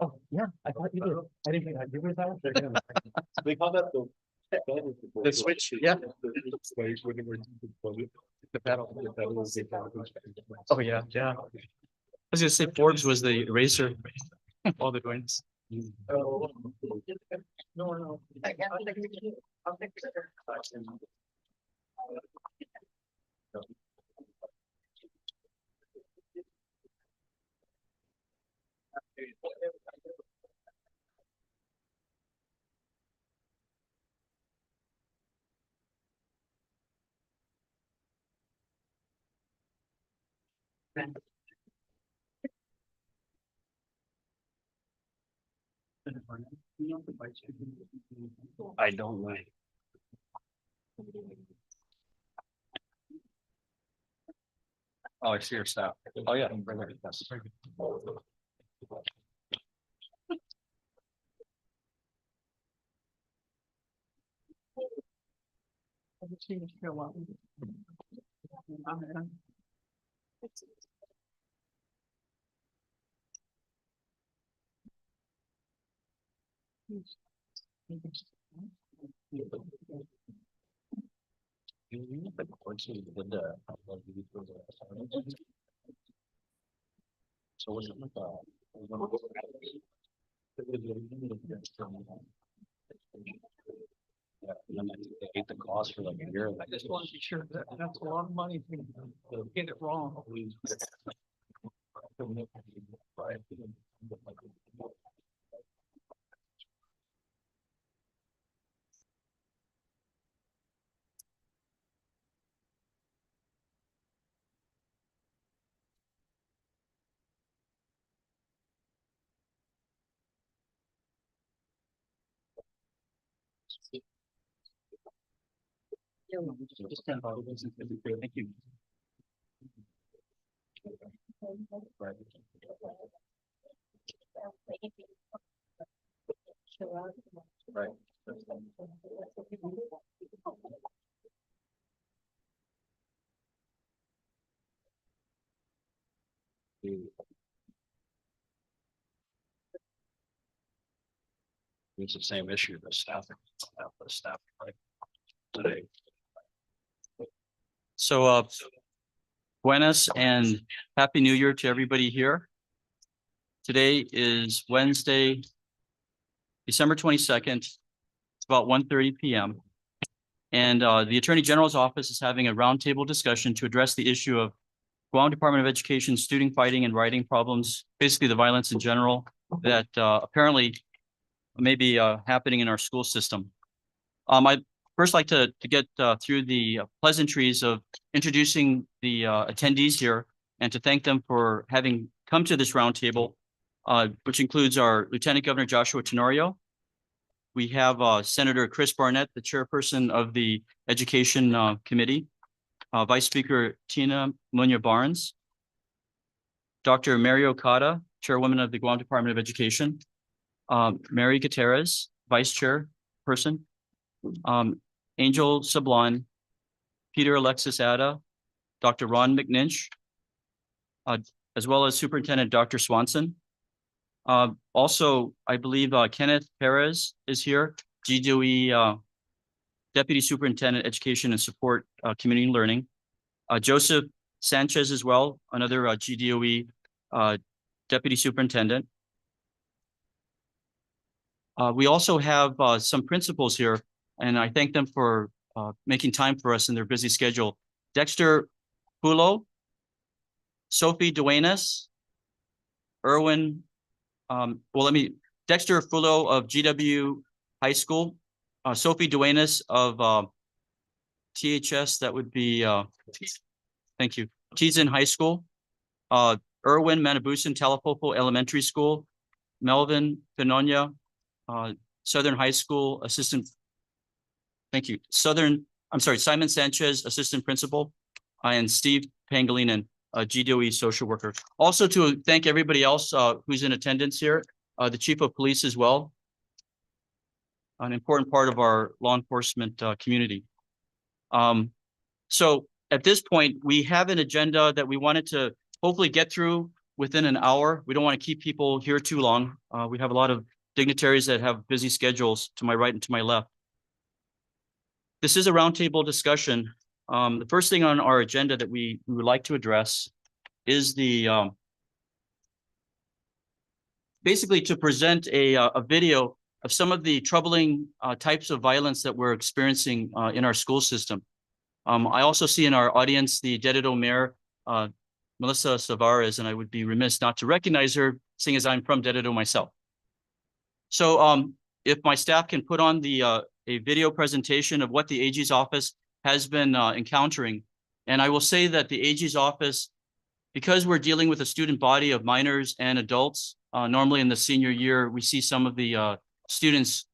Oh, yeah, I thought you did. I didn't think I did that. They call that The switch, yeah. The pedal. Oh, yeah, yeah. I was gonna say Forbes was the eraser. All the coins. No. I don't know. Oh, I see your stuff. Oh, yeah. So was it like yeah, and then they ate the cost for like a year. I just want to be sure that that's a lot of money to get it wrong. Just kind of thank you. Right. Right. It's the same issue, the staffing, right, today. So, buenas and happy New Year to everybody here. Today is Wednesday, December 22nd. It's about 1:30 p.m. And the Attorney General's office is having a roundtable discussion to address the issue of Guam Department of Education student fighting and writing problems, basically the violence in general that apparently may be happening in our school system. I'd first like to get through the pleasantries of introducing the attendees here and to thank them for having come to this roundtable, which includes our Lieutenant Governor Joshua Tenorio. We have Senator Chris Barnett, the chairperson of the Education Committee, Vice Speaker Tina Munya Barnes, Dr. Mary Okada, Chairwoman of the Guam Department of Education, Mary Gutierrez, Vice Chairperson, Angel Sablon, Peter Alexis Ada, Dr. Ron McNinch, as well as Superintendent Dr. Swanson. Also, I believe Kenneth Perez is here, GDOE Deputy Superintendent, Education and Support Community Learning. Joseph Sanchez as well, another GDOE Deputy Superintendent. We also have some principals here, and I thank them for making time for us in their busy schedule. Dexter Pulo, Sophie Duenas, Erwin, Dexter Fulo of GW High School, Sophie Duenas of THS, that would be, thank you, Tizin High School, Erwin Manabusan Talapopo Elementary School, Melvin Pinonia, Southern High School Assistant, thank you, Simon Sanchez, Assistant Principal, and Steve Pangolinan, GDOE social worker. Also to thank everybody else who's in attendance here, the Chief of Police as well, an important part of our law enforcement community. So at this point, we have an agenda that we wanted to hopefully get through within an hour. We don't want to keep people here too long. We have a lot of dignitaries that have busy schedules to my right and to my left. This is a roundtable discussion. The first thing on our agenda that we would like to address is the basically to present a video of some of the troubling types of violence that we're experiencing in our school system. I also see in our audience the GDOE Mayor, Melissa Savares, and I would be remiss not to recognize her, seeing as I'm from GDOE myself. So if my staff can put on a video presentation of what the AG's office has been encountering. And I will say that the AG's office, because we're dealing with a student body of minors and adults, normally in the senior year, we see some of the students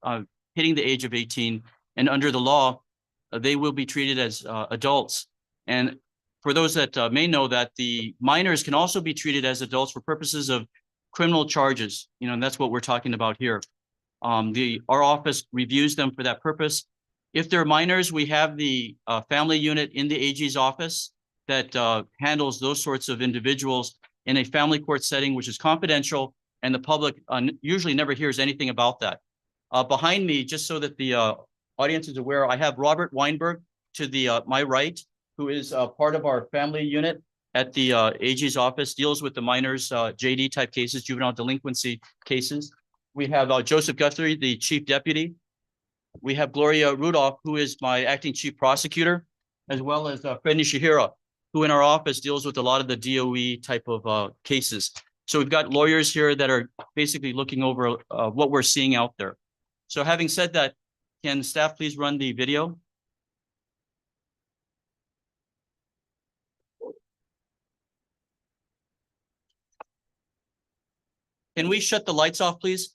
hitting the age of 18, and under the law, they will be treated as adults. And for those that may know that, the minors can also be treated as adults for purposes of criminal charges, and that's what we're talking about here. Our office reviews them for that purpose. If they're minors, we have the family unit in the AG's office that handles those sorts of individuals in a family court setting, which is confidential, and the public usually never hears anything about that. Behind me, just so that the audience is aware, I have Robert Weinberg to my right, who is part of our family unit at the AG's office, deals with the minors, JD type cases, juvenile delinquency cases. We have Joseph Guthrie, the chief deputy. We have Gloria Rudolph, who is my acting chief prosecutor, as well as Fred Nishihira, who in our office deals with a lot of the DOE type of cases. So we've got lawyers here that are basically looking over what we're seeing out there. So having said that, can staff please run the video? Can we shut the lights off, please?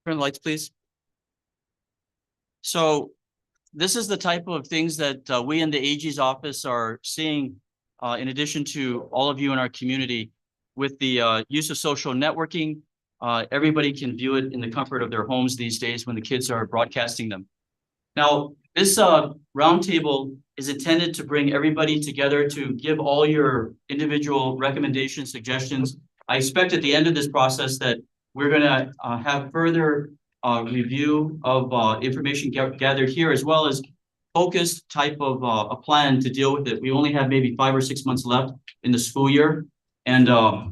Turn the lights, please. So this is the type of things that we in the AG's office are seeing, in addition to all of you in our community, with the use of social networking. Everybody can view it in the comfort of their homes these days when the kids are broadcasting them. Now, this roundtable is intended to bring everybody together to give all your individual recommendations, suggestions. I expect at the end of this process that we're going to have further review of information gathered here, as well as focused type of a plan to deal with it. We only have maybe 5 or 6 months left in the school year. And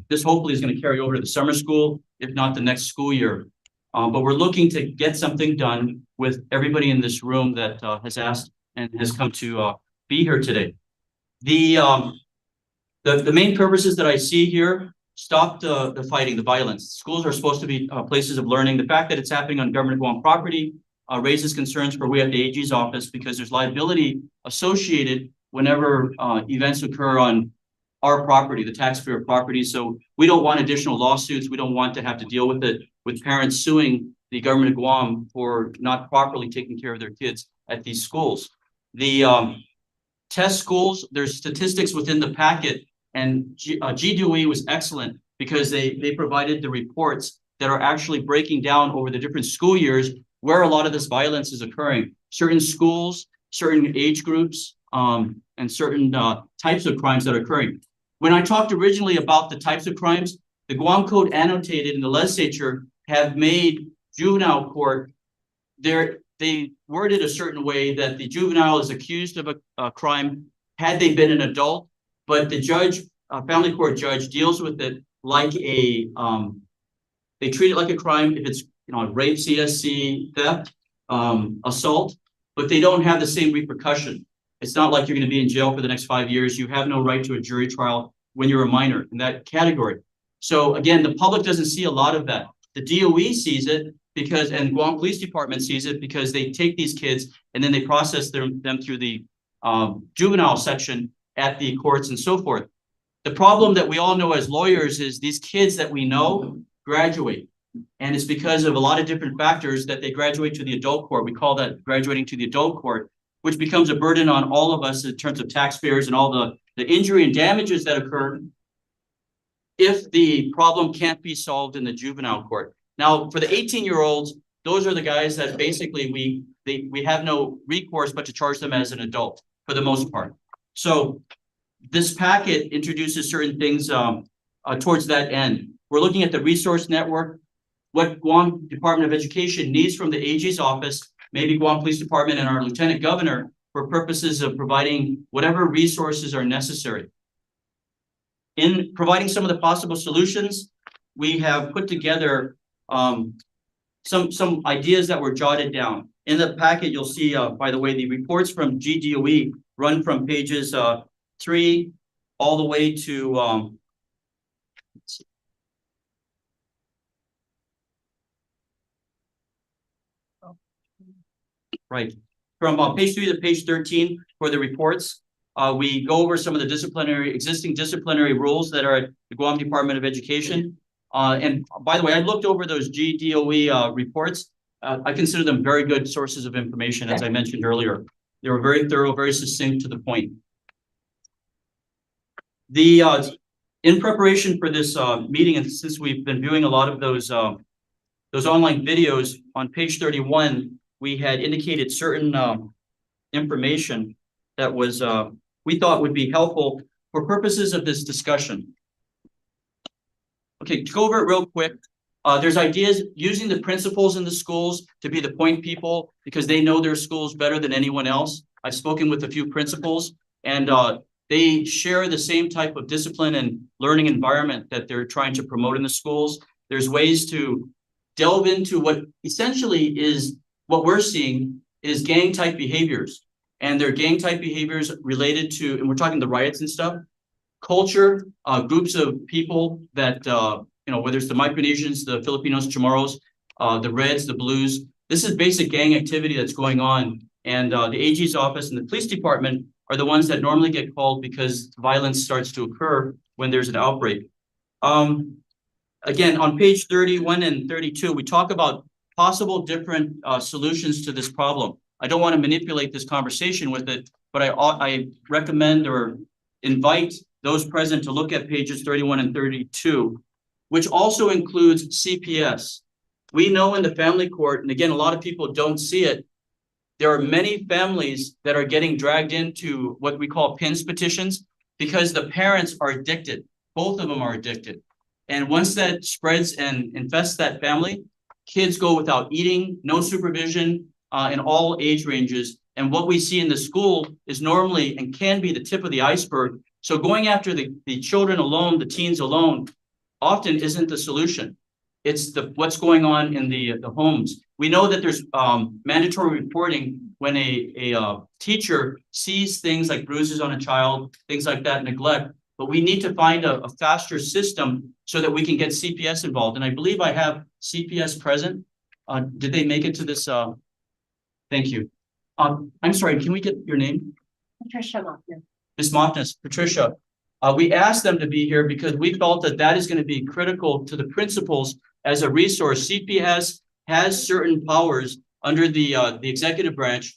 this hopefully is going to carry over to the summer school, if not the next school year. But we're looking to get something done with everybody in this room that has asked and has come to be here today. The main purposes that I see here: stop the fighting, the violence. Schools are supposed to be places of learning. The fact that it's happening on government-owned property raises concerns for we at the AG's office, because there's liability associated whenever events occur on our property, the taxpayer property. So we don't want additional lawsuits. We don't want to have to deal with it, with parents suing the government of Guam for not properly taking care of their kids at these schools. The test schools, there's statistics within the packet, and GDOE was excellent because they provided the reports that are actually breaking down over the different school years where a lot of this violence is occurring. Certain schools, certain age groups, and certain types of crimes that are occurring. When I talked originally about the types of crimes, the Guam Code annotated in the legislature have made juvenile court, they worded a certain way that the juvenile is accused of a crime had they been an adult, but the judge, family court judge, deals with it like a, they treat it like a crime if it's, rape, CSC, theft, assault, but they don't have the same repercussion. It's not like you're going to be in jail for the next 5 years. You have no right to a jury trial when you're a minor in that category. So again, the public doesn't see a lot of that. The DOE sees it because, and Guam Police Department sees it because they take these kids and then they process them through the juvenile section at the courts and so forth. The problem that we all know as lawyers is these kids that we know graduate. And it's because of a lot of different factors that they graduate to the adult court. We call that graduating to the adult court, which becomes a burden on all of us in terms of taxpayers and all the injury and damages that occur if the problem can't be solved in the juvenile court. Now, for the 18-year-olds, those are the guys that basically we have no recourse but to charge them as an adult for the most part. So this packet introduces certain things towards that end. We're looking at the resource network, what Guam Department of Education needs from the AG's office, maybe Guam Police Department and our Lieutenant Governor for purposes of providing whatever resources are necessary. In providing some of the possible solutions, we have put together some ideas that were jotted down. In the packet, you'll see, by the way, the reports from GDOE run from pages 3 all the way to, let's see. Right, from page 3 to page 13 for the reports. We go over some of the existing disciplinary rules that are at the Guam Department of Education. And by the way, I looked over those GDOE reports. I consider them very good sources of information, as I mentioned earlier. They were very thorough, very succinct to the point. In preparation for this meeting, and since we've been viewing a lot of those online videos, on page 31, we had indicated certain information that was we thought would be helpful for purposes of this discussion. Okay, to go over it real quick, there's ideas using the principals in the schools to be the point people because they know their schools better than anyone else. I've spoken with a few principals and they share the same type of discipline and learning environment that they're trying to promote in the schools. There's ways to delve into what essentially is what we're seeing is gang type behaviors. And they're gang type behaviors related to, and we're talking the riots and stuff, culture, groups of people that, whether it's the Micronesians, the Filipinos, Chamorros, the Reds, the Blues, this is basic gang activity that's going on. And the AG's office and the police department are the ones that normally get called because violence starts to occur when there's an outbreak. Again, on page 31 and 32, we talk about possible different solutions to this problem. I don't want to manipulate this conversation with it, but I recommend or invite those present to look at pages 31 and 32, which also includes CPS. We know in the family court, and again, a lot of people don't see it, there are many families that are getting dragged into what we call PINS petitions because the parents are addicted. Both of them are addicted. And once that spreads and infests that family, kids go without eating, no supervision in all age ranges. And what we see in the school is normally and can be the tip of the iceberg. So going after the children alone, the teens alone, often isn't the solution. It's what's going on in the homes. We know that there's mandatory reporting when a teacher sees things like bruises on a child, things like that, neglect. But we need to find a faster system so that we can get CPS involved. And I believe I have CPS present. Did they make it to this? Thank you. I'm sorry, can we get your name? Patricia Lochner. Ms. Montnes, Patricia, We asked them to be here because we felt that that is going to be critical to the principals as a resource. CPS has certain powers under the executive branch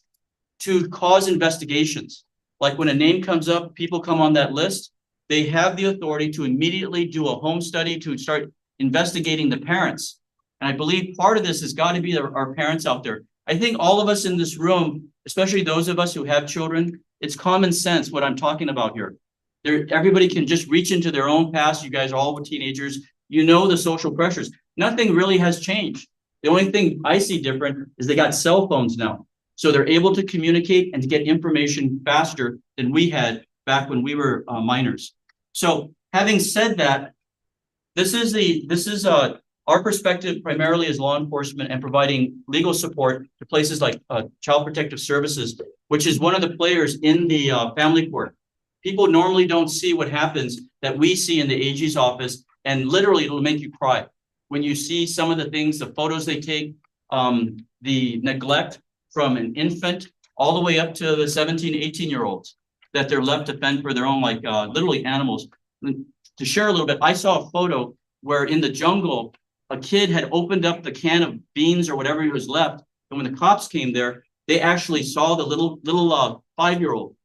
to cause investigations. Like when a name comes up, people come on that list, they have the authority to immediately do a home study to start investigating the parents. And I believe part of this has got to be our parents out there. I think all of us in this room, especially those of us who have children, it's common sense what I'm talking about here. Everybody can just reach into their own past. You guys are all teenagers. You know the social pressures. Nothing really has changed. The only thing I see different is they got cell phones now. So they're able to communicate and to get information faster than we had back when we were minors. So having said that, this is our perspective primarily as law enforcement and providing legal support to places like Child Protective Services, which is one of the players in the family court. People normally don't see what happens that we see in the AG's office, and literally it'll make you cry when you see some of the things, the photos they take, the neglect from an infant all the way up to the 17, 18-year-olds that they're left to fend for their own, like literally animals. To share a little bit, I saw a photo where in the jungle, a kid had opened up the can of beans or whatever was left. And when the cops came there, they actually saw the little 5-year-old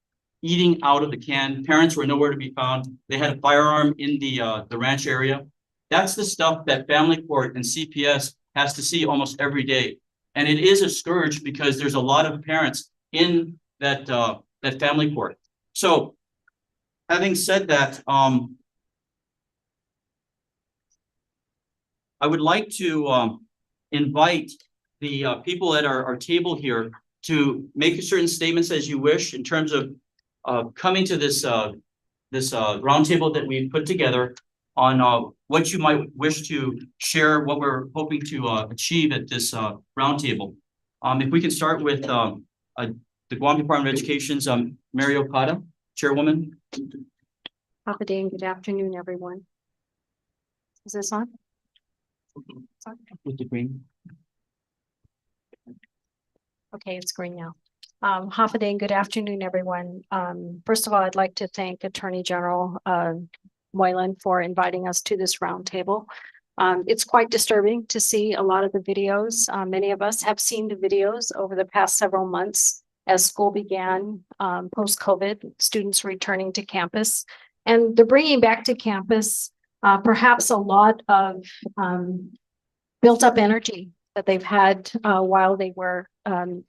eating out of the can. Parents were nowhere to be found. They had a firearm in the ranch area. That's the stuff that family court and CPS has to see almost every day. And it is a scourge because there's a lot of parents in that family court. So having said that, I would like to invite the people at our table here to make certain statements as you wish in terms of coming to this roundtable that we put together on what you might wish to share, what we're hoping to achieve at this roundtable. If we can start with the Guam Department of Education's Mary Okada, Chairwoman. Papa Day and good afternoon, everyone. Is this on? With the green. Okay, it's green now. Hafa and good afternoon, everyone. First of all, I'd like to thank Attorney General Moylan for inviting us to this roundtable. It's quite disturbing to see a lot of the videos. Many of us have seen the videos over the past several months as school began post-COVID, students returning to campus. And they're bringing back to campus perhaps a lot of built up energy that they've had while they were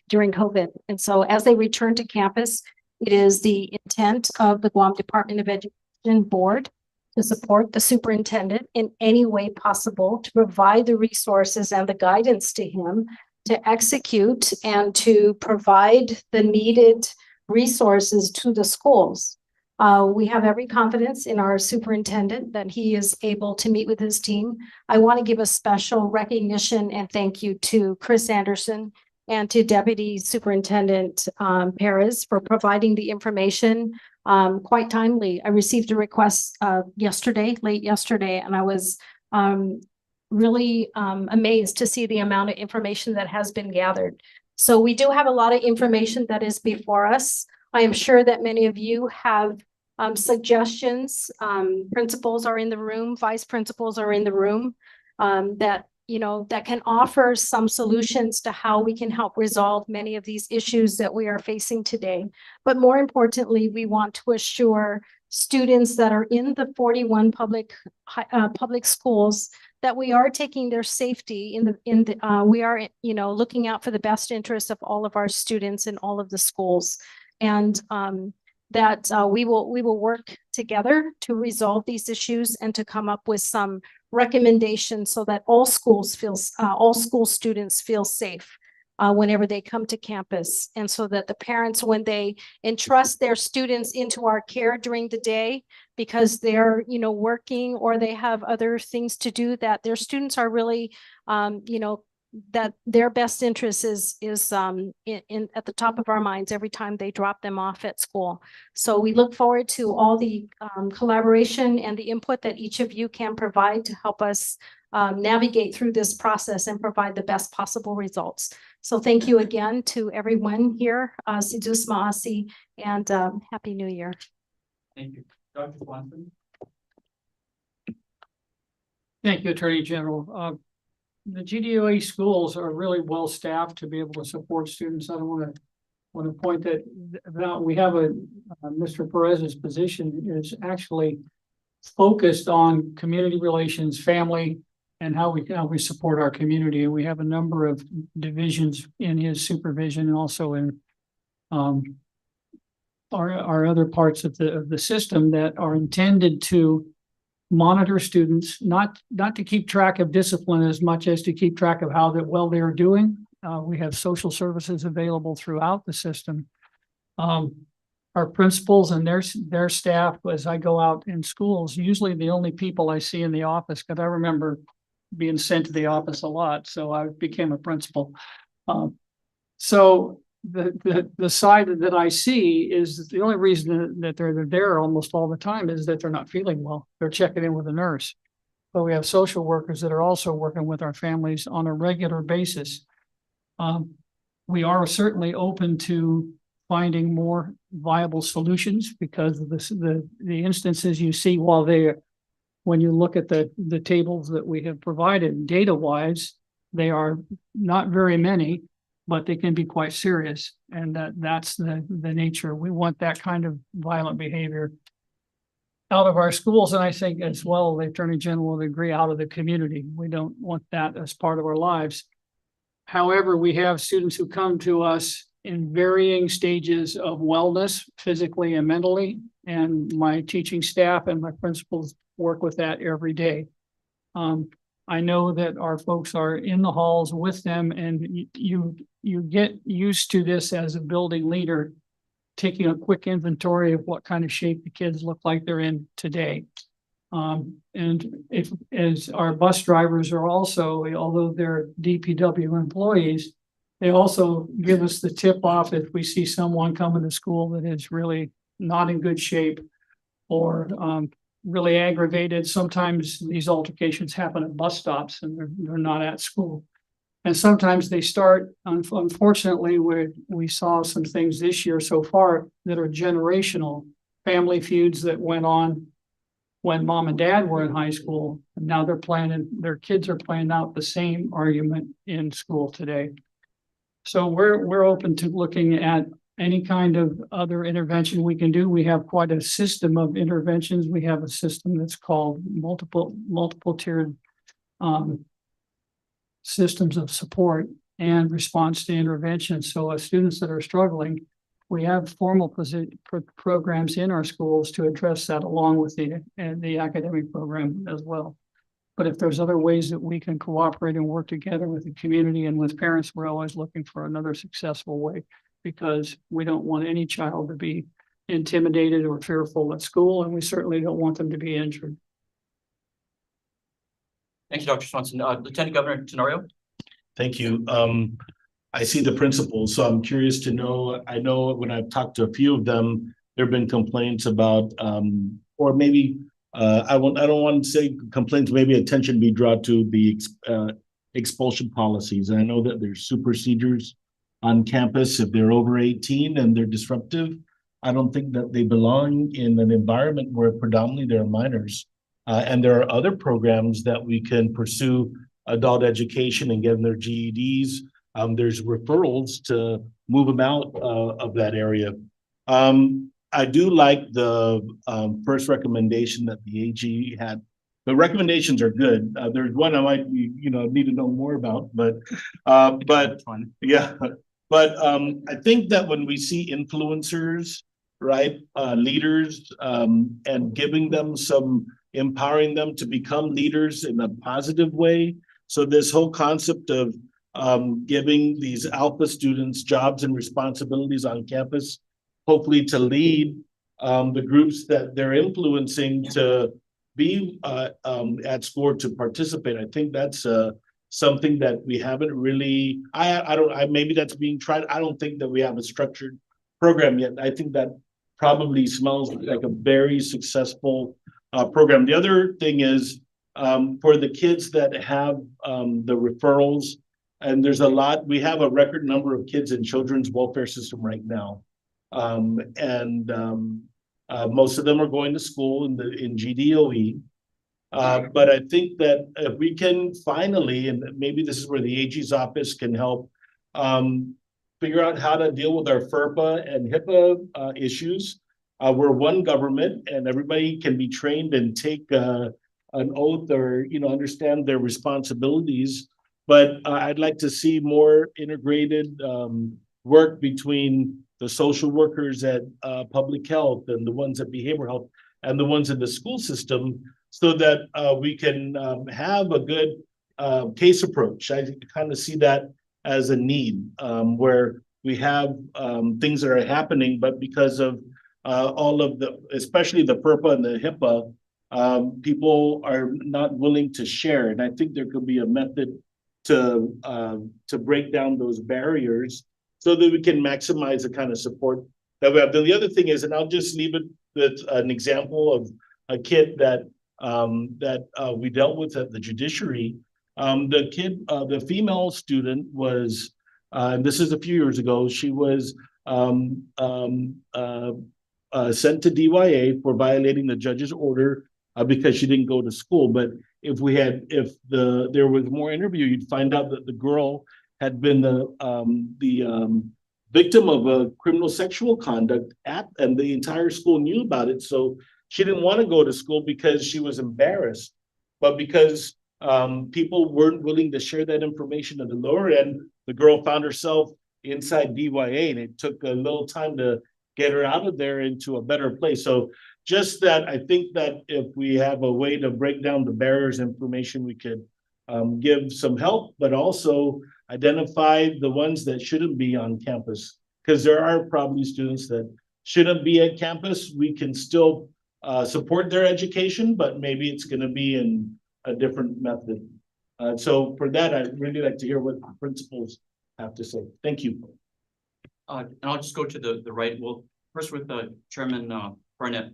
during COVID. And so as they return to campus, it is the intent of the Guam Department of Education Board to support the superintendent in any way possible, to provide the resources and the guidance to him to execute and to provide the needed resources to the schools. We have every confidence in our superintendent that he is able to meet with his team. I want to give a special recognition and thank you to Chris Anderson and to Deputy Superintendent Perez for providing the information quite timely. I received a request late yesterday, and I was really amazed to see the amount of information that has been gathered. So we do have a lot of information that is before us. I am sure that many of you have suggestions. Principals are in the room, vice principals are in the room that can offer some solutions to how we can help resolve many of these issues that we are facing today. But more importantly, we want to assure students that are in the 41 public schools that we are taking their safety we are looking out for the best interest of all of our students in all of the schools, and that we will work together to resolve these issues and to come up with some recommendations so that all school students feel safe whenever they come to campus, and so that the parents, when they entrust their students into our care during the day because they're working or they have other things to do, that their students are really that their best interest is at the top of our minds every time they drop them off at school. So we look forward to all the collaboration and the input that each of you can provide to help us navigate through this process and provide the best possible results. So thank you again to everyone here. Sidus Maasi, and Happy New Year. Thank you. Dr. Swanson? Thank you, Attorney General. The GDOE schools are really well staffed to be able to support students. I don't want to point that out. We have Mr. Perez's position is actually focused on community relations, family, and how we support our community. And we have a number of divisions in his supervision and also in our other parts of the system that are intended to monitor students, not to keep track of discipline as much as to keep track of how well they're doing. We have social services available throughout the system. Our principals and their staff, as I go out in schools, usually the only people I see in the office, because I remember being sent to the office a lot, so I became a principal. So the side that I see is the only reason that they're there almost all the time is that they're not feeling well. They're checking in with a nurse. But we have social workers that are also working with our families on a regular basis. We are certainly open to finding more viable solutions because of the instances you see when you look at the tables that we have provided data wise, they are not very many, but they can be quite serious. And that's the nature. We want that kind of violent behavior out of our schools. And I think as well, the Attorney General would agree, out of the community. We don't want that as part of our lives. However, we have students who come to us in varying stages of wellness, physically and mentally. And my teaching staff and my principals work with that every day. I know that our folks are in the halls with them, and you get used to this as a building leader, taking a quick inventory of what kind of shape the kids look like they're in today. And as our bus drivers are also, although they're DPW employees, they also give us the tip off if we see someone coming to school that is really not in good shape or really aggravated. Sometimes these altercations happen at bus stops and they're not at school. And sometimes they start, unfortunately, where we saw some things this year so far that are generational family feuds that went on when mom and dad were in high school. And now their kids are playing out the same argument in school today. So we're open to looking at any kind of other intervention we can do. We have quite a system of interventions. We have a system that's called multiple tiered systems of support and response to intervention. So as students that are struggling, we have formal programs in our schools to address that along with the academic program as well. But if there's other ways that we can cooperate and work together with the community and with parents, we're always looking for another successful way, because we don't want any child to be intimidated or fearful at school, and we certainly don't want them to be injured. Thank you, Dr. Swanson. Lieutenant Governor Tenorio? Thank you. I see the principals, so I'm curious to know, I know when I've talked to a few of them, there have been complaints about, or maybe I don't want to say complaints, maybe attention be drawn to the expulsion policies. And I know that there's superseders on campus if they're over 18 and they're disruptive. I don't think that they belong in an environment where predominantly they're minors. And there are other programs that we can pursue adult education and getting their GEDs. There's referrals to move them out of that area. I do like the first recommendation that the AG had. The recommendations are good. There's one I might, need to know more about, but yeah. But I think that when we see influencers, right, leaders, and giving them empowering them to become leaders in a positive way. So this whole concept of giving these alpha students jobs and responsibilities on campus, hopefully to lead the groups that they're influencing to be at school to participate. I think that's something that we haven't really, maybe that's being tried. I don't think that we have a structured program yet. I think that probably smells like a very successful program. The other thing is for the kids that have the referrals, and there's we have a record number of kids in children's welfare system right now. Most of them are going to school in GDOE. But I think that if we can finally, and maybe this is where the AG's office can help, figure out how to deal with our FERPA and HIPAA issues. We're one government, and everybody can be trained and take an oath or understand their responsibilities. But I'd like to see more integrated work between the social workers at public health and the ones at behavioral health and the ones in the school system, so that we can have a good case approach. I kind of see that as a need, where we have things that are happening, but because of all of especially the FERPA and the HIPAA, people are not willing to share. And I think there could be a method to break down those barriers so that we can maximize the kind of support that we have. Then the other thing is, and I'll just leave it with an example of a kid that we dealt with at the judiciary. The female student was, and this is a few years ago, she was sent to DYA for violating the judge's order because she didn't go to school. But if there was more interview, you'd find out that the girl had been the victim of a criminal sexual conduct and the entire school knew about it. So she didn't want to go to school because she was embarrassed, but because people weren't willing to share that information at the lower end, the girl found herself inside DYA, and it took a little time to get her out of there into a better place. So just that, I think that if we have a way to break down the barriers information, we could give some help, but also identify the ones that shouldn't be on campus, because there are probably students that shouldn't be at campus. We can still support their education, but maybe it's going to be in a different method. So for that, I'd really like to hear what the principals have to say. Thank you. And I'll just go to the right. Well, first with Chairman Barnett.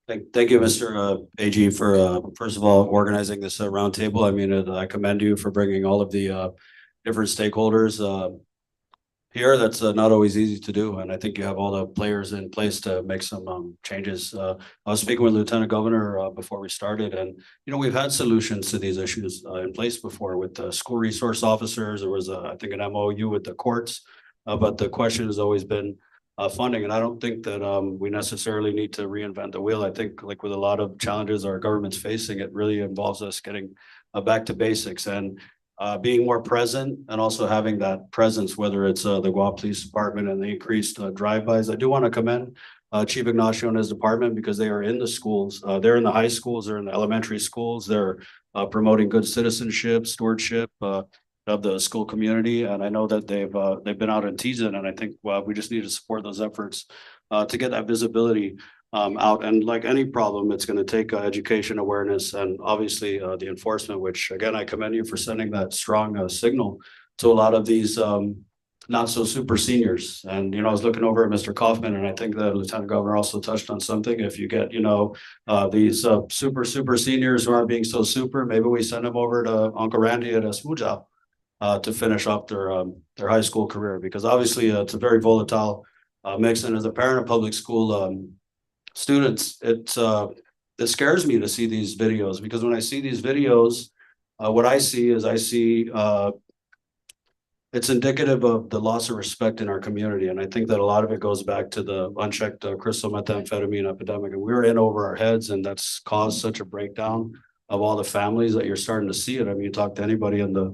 Thank you, Mr. AG, for first of all organizing this roundtable. I mean, I commend you for bringing all of the different stakeholders here. That's not always easy to do, and I think you have all the players in place to make some changes. I was speaking with Lieutenant Governor before we started, and we've had solutions to these issues in place before with the school resource officers. There was I think an MOU with the courts, but the question has always been funding, and I don't think that we necessarily need to reinvent the wheel. I think, like with a lot of challenges our government's facing, it really involves us getting back to basics and being more present, and also having that presence, whether it's the Guam Police Department and the increased drive-bys. I do want to commend Chief Ignacio and his department, because they are in the schools. They're in the high schools, they're in the elementary schools. They're promoting good citizenship, stewardship of the school community. And I know that they've been out in Tizen, and I think we just need to support those efforts to get that visibility out. And like any problem, it's going to take education, awareness, and obviously the enforcement, which again, I commend you for sending that strong signal to a lot of these not so super seniors. And I was looking over at Mr. Kaufman, and I think the Lieutenant Governor also touched on something. If you get these super seniors who aren't being so super, maybe we send them over to Uncle Randy at Smooja to finish off their high school career, because obviously it's a very volatile mix. And as a parent of public school students, it scares me to see these videos, because when I see these videos, what I see is it's indicative of the loss of respect in our community. And I think that a lot of it goes back to the unchecked crystal methamphetamine epidemic, and we're in over our heads, and that's caused such a breakdown of all the families that you're starting to see it. I mean, you talk to anybody in the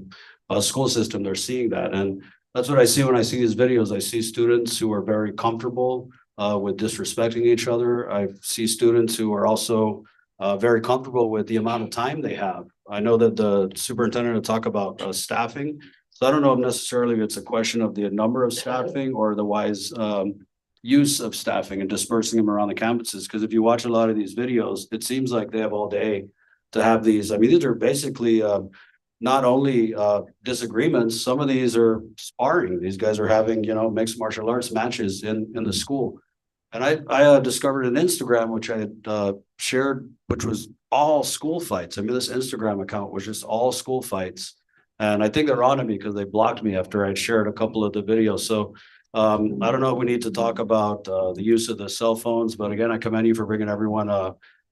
school system, they're seeing that. And that's what I see when I see these videos. I see students who are very comfortable with disrespecting each other. I see students who are also very comfortable with the amount of time they have. I know that the superintendent will talk about staffing. So I don't know if necessarily it's a question of the number of staffing or the wise use of staffing and dispersing them around the campuses. Because if you watch a lot of these videos, it seems like they have all day to have these. I mean, these are basically not only disagreements, some of these are sparring. These guys are having, mixed martial arts matches in the school. And I discovered an Instagram, which I had shared, which was all school fights. I mean, this Instagram account was just all school fights. And I think they're on to me because they blocked me after I'd shared a couple of the videos. So I don't know if we need to talk about the use of the cell phones, but again, I commend you for bringing everyone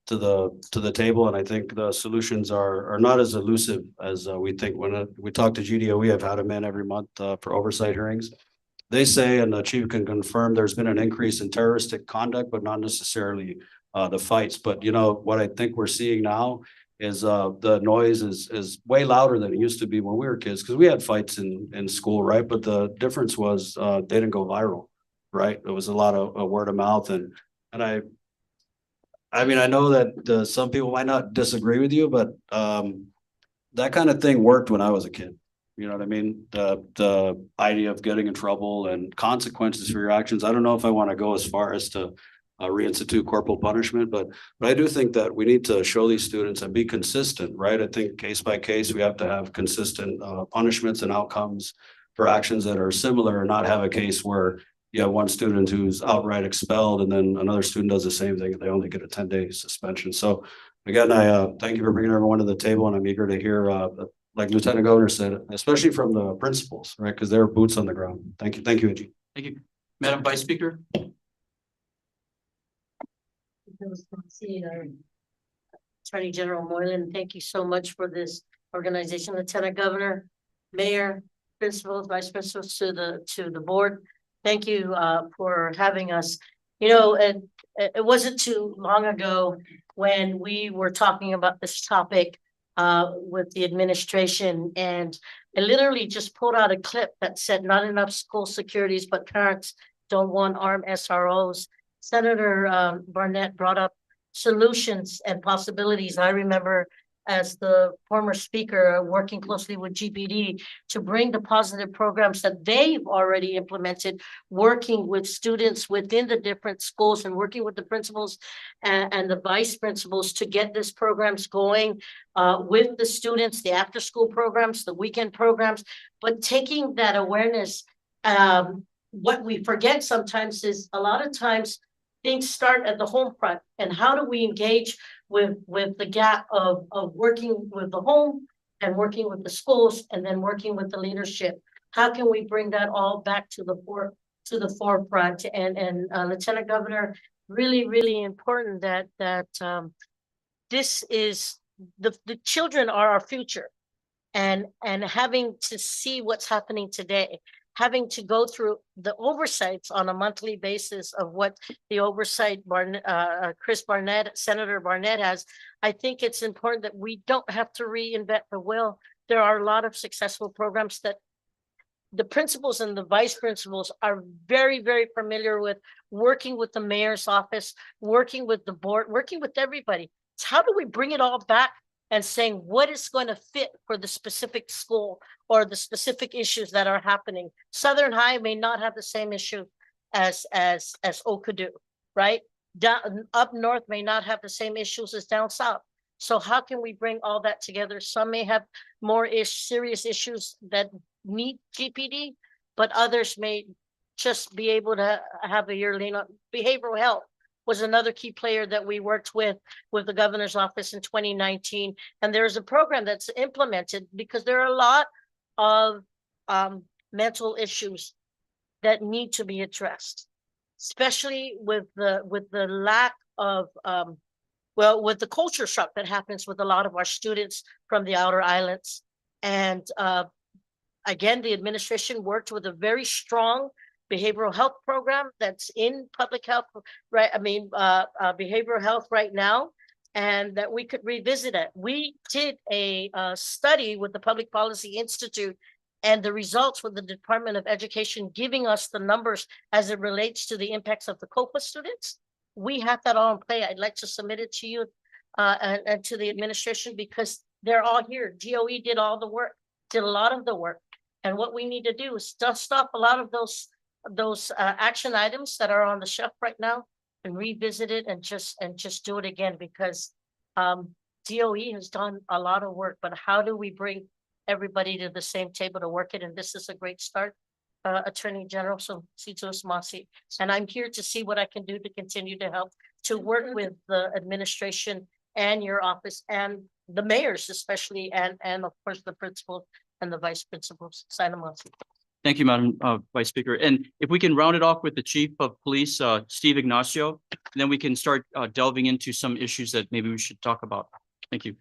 to the table, and I think the solutions are not as elusive as we think. When we talk to GDOE, I've had them in every month for oversight hearings. They say, and the chief can confirm, there's been an increase in terroristic conduct, but not necessarily the fights. But you know what I think we're seeing now is the noise is way louder than it used to be when we were kids, because we had fights in school, right? But the difference was they didn't go viral, right? It was a lot of word of mouth, and I mean, I know that some people might not disagree with you, but that kind of thing worked when I was a kid. You know what I mean? The idea of getting in trouble and consequences for your actions. I don't know if I want to go as far as to reinstitute corporal punishment, but I do think that we need to show these students and be consistent, right? I think case by case, we have to have consistent punishments and outcomes for actions that are similar, and not have a case where you have one student who's outright expelled and then another student does the same thing and they only get a 10-day suspension. So again, I thank you for bringing everyone to the table, and I'm eager to hear like Lieutenant Governor said, especially from the principals, right? Because they're boots on the ground. Thank you. Thank you, AG. Thank you. Madam Vice Speaker. Attorney General Moylan, thank you so much for this organization. Lieutenant Governor, Mayor, principals, vice principals, to the board. Thank you for having us. You know, it wasn't too long ago when we were talking about this topic with the administration, and I literally just pulled out a clip that said not enough school securities, but parents don't want armed SROs. Senator Barnett brought up solutions and possibilities. I remember as the former speaker working closely with GPD to bring the positive programs that they've already implemented, working with students within the different schools and working with the principals and the vice principals to get these programs going with the students, the after school programs, the weekend programs, but taking that awareness. What we forget sometimes is a lot of times things start at the home front, and how do we engage with the gap of working with the home and working with the schools and then working with the leadership? How can we bring that all back to the forefront? And Lieutenant Governor, really important that this is the children are our future, and having to see what's happening today, having to go through the oversights on a monthly basis of what the oversight Senator Barnett has. I think it's important that we don't have to reinvent the wheel. There are a lot of successful programs that the principals and the vice principals are very familiar with, working with the mayor's office, working with the board, working with everybody. So how do we bring it all back and saying what is going to fit for the specific school or the specific issues that are happening? Southern High may not have the same issue as Okadu, right? Down up north may not have the same issues as down south. So how can we bring all that together? Some may have more serious issues that need GPD, but others may just be able to have a yearly. Behavioral health was another key player that we worked with the governor's office in 2019. And there's a program that's implemented because there are a lot of mental issues that need to be addressed, especially with the lack of, with the culture shock that happens with a lot of our students from the outer islands. And again, the administration worked with a very strong behavioral health program that's in public health, right? I mean, behavioral health right now, and that we could revisit it. We did a study with the Public Policy Institute, and the results with the Department of Education giving us the numbers as it relates to the impacts of the COPA students. We have that all in play. I'd like to submit it to you and to the administration, because they're all here. GOE did all the work, did a lot of the work. And what we need to do is dust off a lot of those action items that are on the shelf right now and revisit it and just do it again, because DOE has done a lot of work, but how do we bring everybody to the same table to work it? And this is a great start, Attorney General. So Masi, and I'm here to see what I can do to continue to help to work with the administration and your office and the mayors especially, and of course the principal and the vice principals. Thank you, Madam Vice Speaker. And if we can round it off with the Chief of Police, Steve Ignacio, then we can start delving into some issues that maybe we should talk about. Thank you.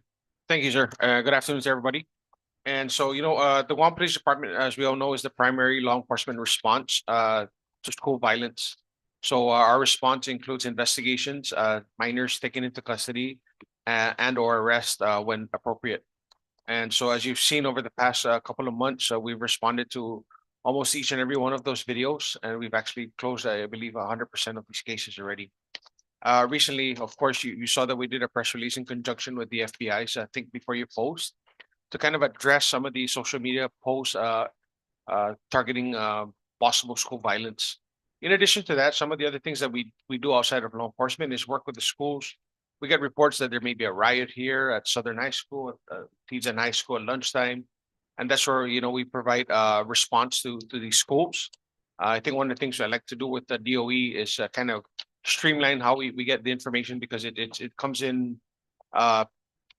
Thank you, sir. Good afternoon to everybody. And so, the Guam Police Department, as we all know, is the primary law enforcement response to school violence. So our response includes investigations, minors taken into custody and or arrest when appropriate. And so as you've seen over the past couple of months, we've responded to almost each and every one of those videos, and we've actually closed, I believe, 100% of these cases already. Recently, of course, you saw that we did a press release in conjunction with the FBI, so I think before you post, to kind of address some of the social media posts targeting possible school violence. In addition to that, some of the other things that we do outside of law enforcement is work with the schools. We get reports that there may be a riot here at Southern High School, at Tijan High School at lunchtime. And that's where, we provide response to these schools. I think one of the things I like to do with the DOE is kind of streamline how we get the information, because it comes in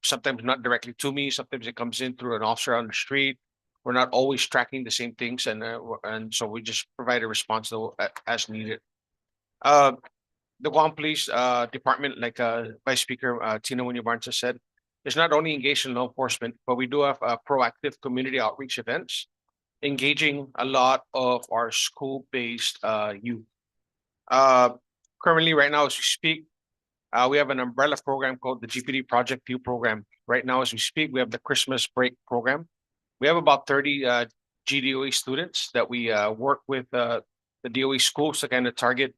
sometimes not directly to me. Sometimes it comes in through an officer on the street. We're not always tracking the same things, and so we just provide a response as needed. The Guam Police Department, like Vice Speaker Tina Muñoz said, is not only engaged in law enforcement, but we do have proactive community outreach events, engaging a lot of our school-based youth. Currently, right now, as we speak, we have an umbrella program called the GPD Project View Program. Right now, as we speak, we have the Christmas Break Program. We have about 30 GDOE students that we work with the DOE schools to kind of target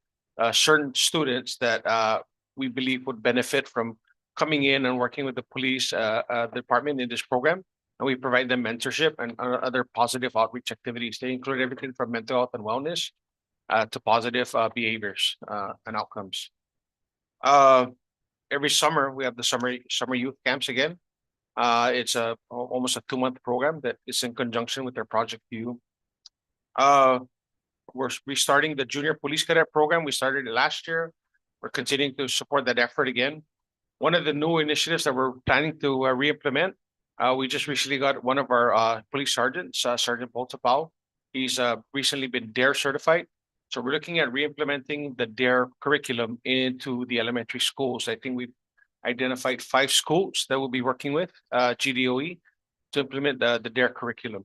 certain students that we believe would benefit from coming in and working with the police department in this program. And we provide them mentorship and other positive outreach activities. They include everything from mental health and wellness to positive behaviors and outcomes. Every summer, we have the summer youth camps again. It's almost a 2-month program that is in conjunction with their Project View. We're restarting the Junior Police Cadet Program. We started it last year. We're continuing to support that effort again. One of the new initiatives that we're planning to re-implement, we just recently got one of our police sergeants, Sergeant Boltapau. He's recently been DARE certified. So we're looking at re-implementing the DARE curriculum into the elementary schools. I think we've identified 5 schools that we'll be working with GDOE to implement the DARE curriculum.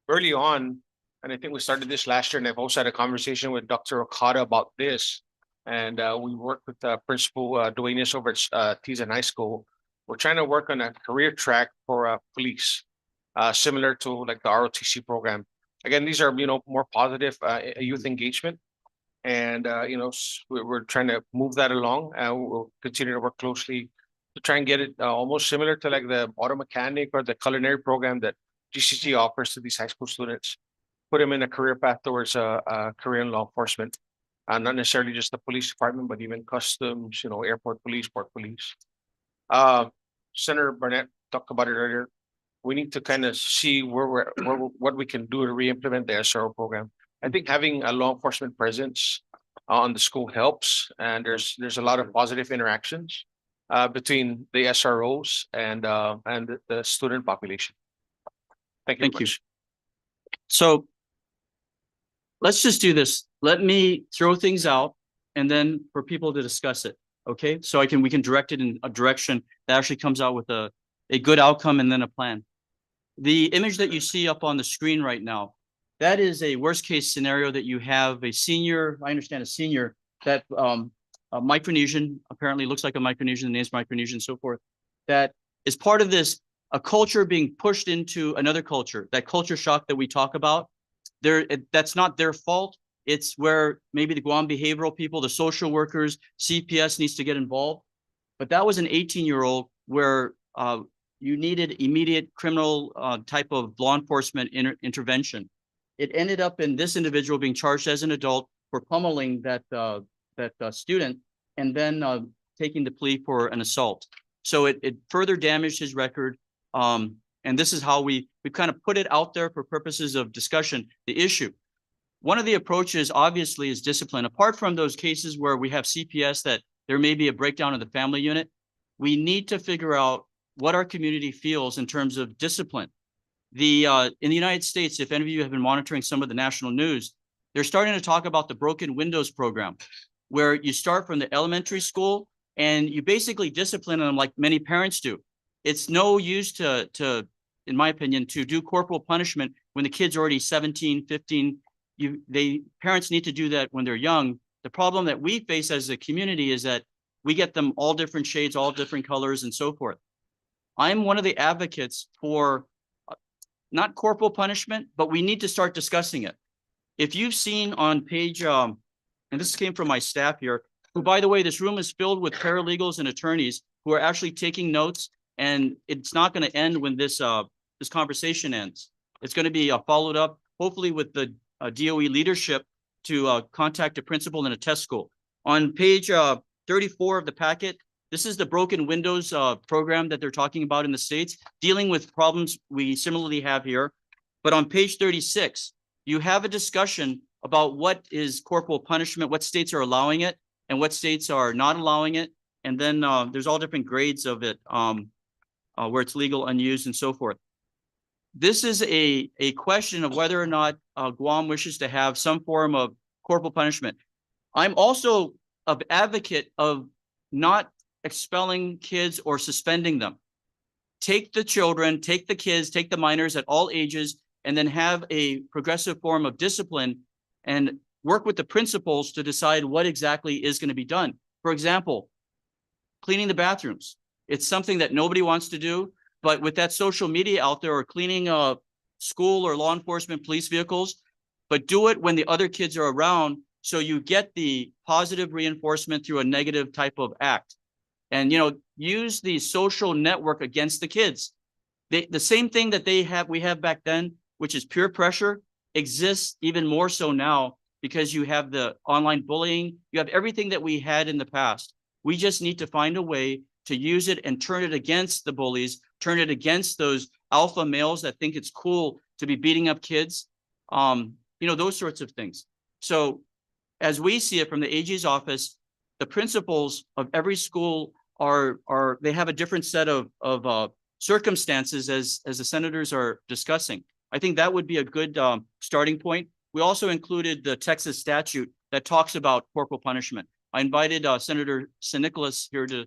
Early on, and I think we started this last year, and I've also had a conversation with Dr. Okada about this. And we worked with Principal Duenas over at Tijan High School. We're trying to work on a career track for police, similar to like the ROTC program. Again, these are, more positive youth engagement. And, we're trying to move that along, and we'll continue to work closely to try and get it almost similar to like the auto mechanic or the culinary program that GCC offers to these high school students, put them in a career path towards a career in law enforcement. Not necessarily just the police department, but even customs, airport police, port police. Senator Barnett talked about it earlier. We need to kind of see what we can do to re-implement the SRO program. I think having a law enforcement presence on the school helps, and there's a lot of positive interactions between the SROs and the student population. Thank you. Thank you. So let's just do this. Let me throw things out and then for people to discuss it. Okay, so we can direct it in a direction that actually comes out with a good outcome and then a plan. The image that you see up on the screen right now, that is a worst case scenario that you have a senior, I understand a senior that a Micronesian, apparently looks like a Micronesian, the name's Micronesian and so forth, that is part of this, a culture being pushed into another culture, that culture shock that we talk about. That's not their fault. It's where maybe the Guam behavioral people, the social workers, CPS needs to get involved. But that was an 18-year-old where you needed immediate criminal type of law enforcement intervention. It ended up in this individual being charged as an adult for pummeling that student and then taking the plea for an assault. So it further damaged his record. And this is how we kind of put it out there for purposes of discussion, the issue. One of the approaches obviously is discipline. Apart from those cases where we have CPS that there may be a breakdown of the family unit, we need to figure out what our community feels in terms of discipline. In the United States, if any of you have been monitoring some of the national news, they're starting to talk about the Broken Windows program, where you start from the elementary school and you basically discipline them like many parents do. It's no use to, in my opinion, to do corporal punishment when the kid's already 17, 15. Parents need to do that when they're young. The problem that we face as a community is that we get them all different shades, all different colors, and so forth. I'm one of the advocates for not corporal punishment, but we need to start discussing it. If you've seen on page, and this came from my staff here, who, by the way, this room is filled with paralegals and attorneys who are actually taking notes, and it's not going to end when this conversation ends. It's going to be followed up, hopefully with the DOE leadership to contact a principal in a test school. On page 34 of the packet, this is the Broken Windows program that they're talking about in the States, dealing with problems we similarly have here. But on page 36, you have a discussion about what is corporal punishment, what states are allowing it, and what states are not allowing it. And then there's all different grades of it, where it's legal, unused, and so forth. This is a question of whether or not Guam wishes to have some form of corporal punishment. I'm also an advocate of not expelling kids or suspending them. Take the children, take the kids, take the minors at all ages, and then have a progressive form of discipline and work with the principals to decide what exactly is going to be done. For example, cleaning the bathrooms. It's something that nobody wants to do, but with that social media out there, or cleaning school or law enforcement police vehicles, but do it when the other kids are around, so you get the positive reinforcement through a negative type of act. And, use the social network against the kids. The same thing that we have back then, which is peer pressure, exists even more so now, because you have the online bullying, you have everything that we had in the past. We just need to find a way to use it and turn it against the bullies, turn it against those alpha males that think it's cool to be beating up kids, those sorts of things. So as we see it from the AG's office, the principals of every school they have a different set of circumstances as the senators are discussing. I think that would be a good starting point. We also included the Texas statute that talks about corporal punishment. I invited Senator San Nicolas here to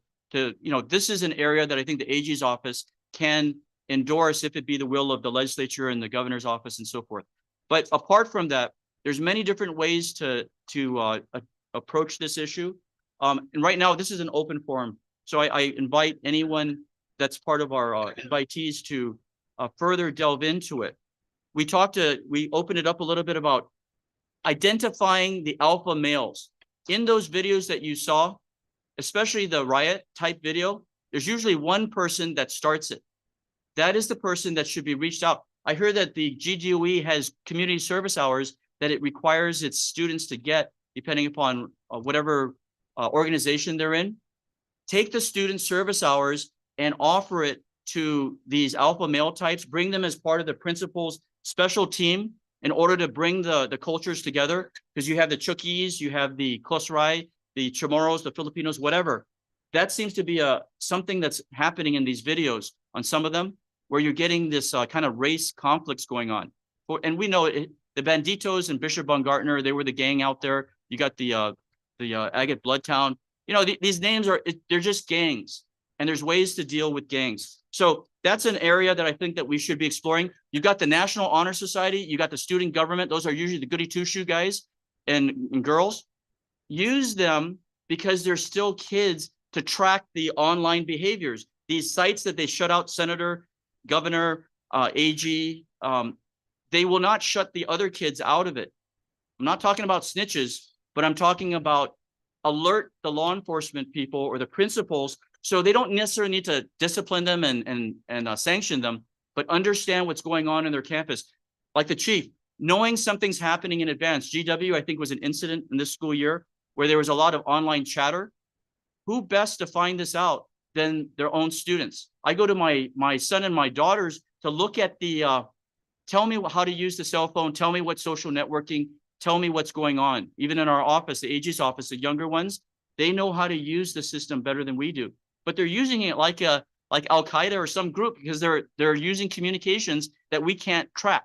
this is an area that I think the AG's office can endorse if it be the will of the legislature and the governor's office and so forth. But apart from that, there's many different ways to approach this issue. And right now, this is an open forum. So I invite anyone that's part of our invitees to further delve into it. We opened it up a little bit about identifying the alpha males. In those videos that you saw, especially the riot type video, there's usually one person that starts it. That is the person that should be reached out. I heard that the GDOE has community service hours that it requires its students to get, depending upon whatever organization they're in. Take the student service hours and offer it to these alpha male types, bring them as part of the principal's special team in order to bring the cultures together, because you have the Chukis, you have the Klosrai, the Chamorros, the Filipinos, whatever. That seems to be something that's happening in these videos on some of them, where you're getting this kind of race conflicts going on. And we know it, the Banditos and Bishop Baumgartner, they were the gang out there. You got the Agate Bloodtown. These names they're just gangs, and there's ways to deal with gangs. So that's an area that I think that we should be exploring. You've got the National Honor Society, you got the student government. Those are usually the goody two-shoe guys and girls. Use them because they're still kids to track the online behaviors. These sites that they shut out senator, governor, AG, they will not shut the other kids out of it. I'm not talking about snitches, but I'm talking about alert the law enforcement people or the principals, so they don't necessarily need to discipline them and sanction them, but understand what's going on in their campus. Like the chief, knowing something's happening in advance. GW, I think, was an incident in this school year where there was a lot of online chatter. Who best to find this out than their own students? I go to my son and my daughters to look at tell me how to use the cell phone, tell me what social networking, tell me what's going on. Even in our office, the AG's office, the younger ones, they know how to use the system better than we do. But they're using it like like Al Qaeda or some group, because they're using communications that we can't track.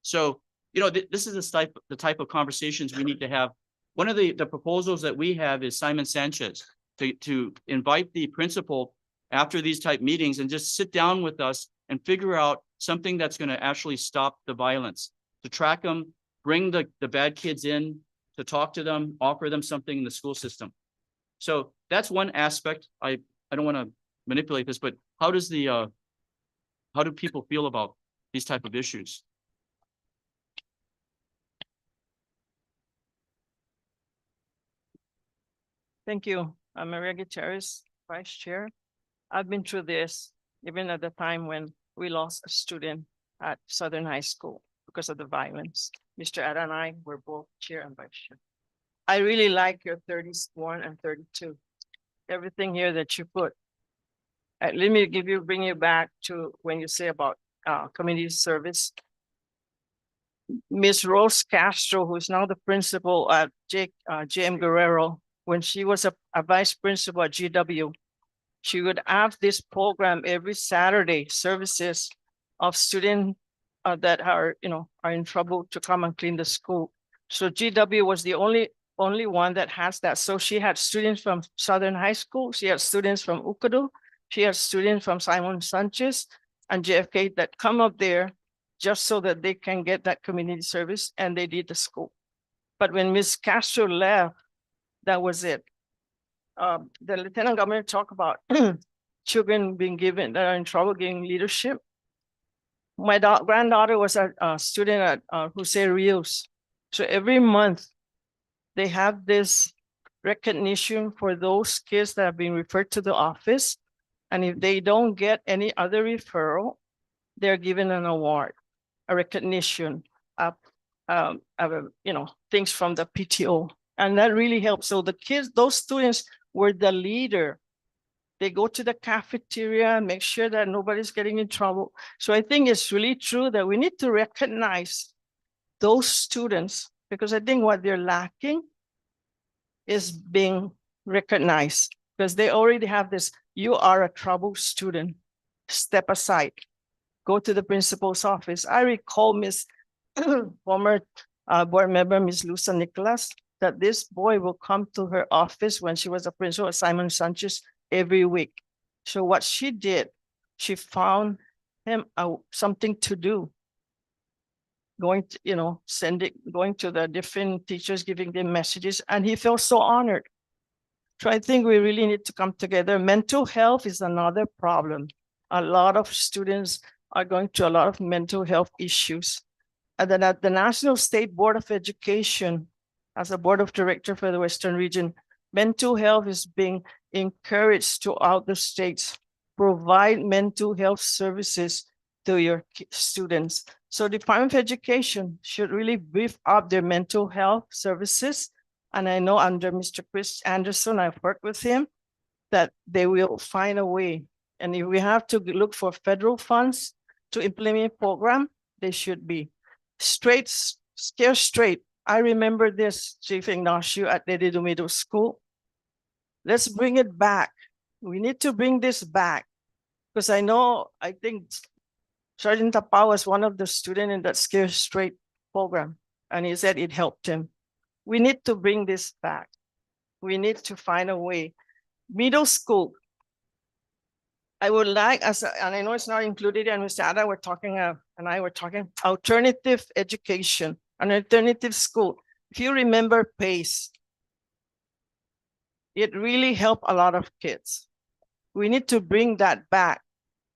So, this is the type of conversations we need to have. One of the proposals that we have is Simon Sanchez to invite the principal after these type meetings and just sit down with us and figure out something that's going to actually stop the violence, to track them, bring the bad kids in, to talk to them, offer them something in the school system. So that's one aspect. I don't want to manipulate this, but how do people feel about these type of issues? Thank you. I'm Maria Gutierrez, Vice Chair. I've been through this, even at the time when we lost a student at Southern High School because of the violence. Mr. Ada and I were both Chair and Vice Chair. I really like your 31 and 32. Everything here that you put. Let me bring you back to when you say about community service. Ms. Rose Castro, who's now the principal at J.M. Guerrero, when she was a vice principal at GW, she would have this program every Saturday, services of students that are in trouble to come and clean the school. So GW was the only one that has that. So she had students from Southern High School, she had students from Ukadu, she had students from Simon Sanchez and JFK that come up there just so that they can get that community service, and they did the school. But when Ms. Castro left, that was it. The Lieutenant Governor talked about children that are in trouble getting leadership. My granddaughter was a student at Jose Rios. So every month they have this recognition for those kids that have been referred to the office. And if they don't get any other referral, they're given an award, a recognition of things from the PTO. And that really helps. So the kids, those students were the leader. They go to the cafeteria and make sure that nobody's getting in trouble. So I think it's really true that we need to recognize those students, because I think what they're lacking is being recognized, because they already have this, you are a troubled student, step aside, go to the principal's office. I recall Miss former board member, Miss Lusa Nicholas, that this boy will come to her office when she was a principal at Simon Sanchez every week. So what she did, she found him something to do. Going to, going to the different teachers, giving them messages, and he felt so honored. So I think we really need to come together. Mental health is another problem. A lot of students are going through a lot of mental health issues. And then at the National State Board of Education, as a board of director for the Western region, mental health is being encouraged throughout the states. Provide mental health services to your students. So the Department of Education should really beef up their mental health services. And I know under Mr. Chris Anderson, I've worked with him, that they will find a way. And if we have to look for federal funds to implement a program, they should be straight, scare straight. I remember this, Chief Ignacio, at Lady Middle School. Let's bring it back. We need to bring this back, because I think Sergeant Tapao was one of the students in that Scare Straight program, and he said it helped him. We need to bring this back. We need to find a way. Middle school. I would like, and I know it's not included, and Mr. Ada and I were talking, alternative education, an alternative school. If you remember PACE, it really helped a lot of kids. We need to bring that back.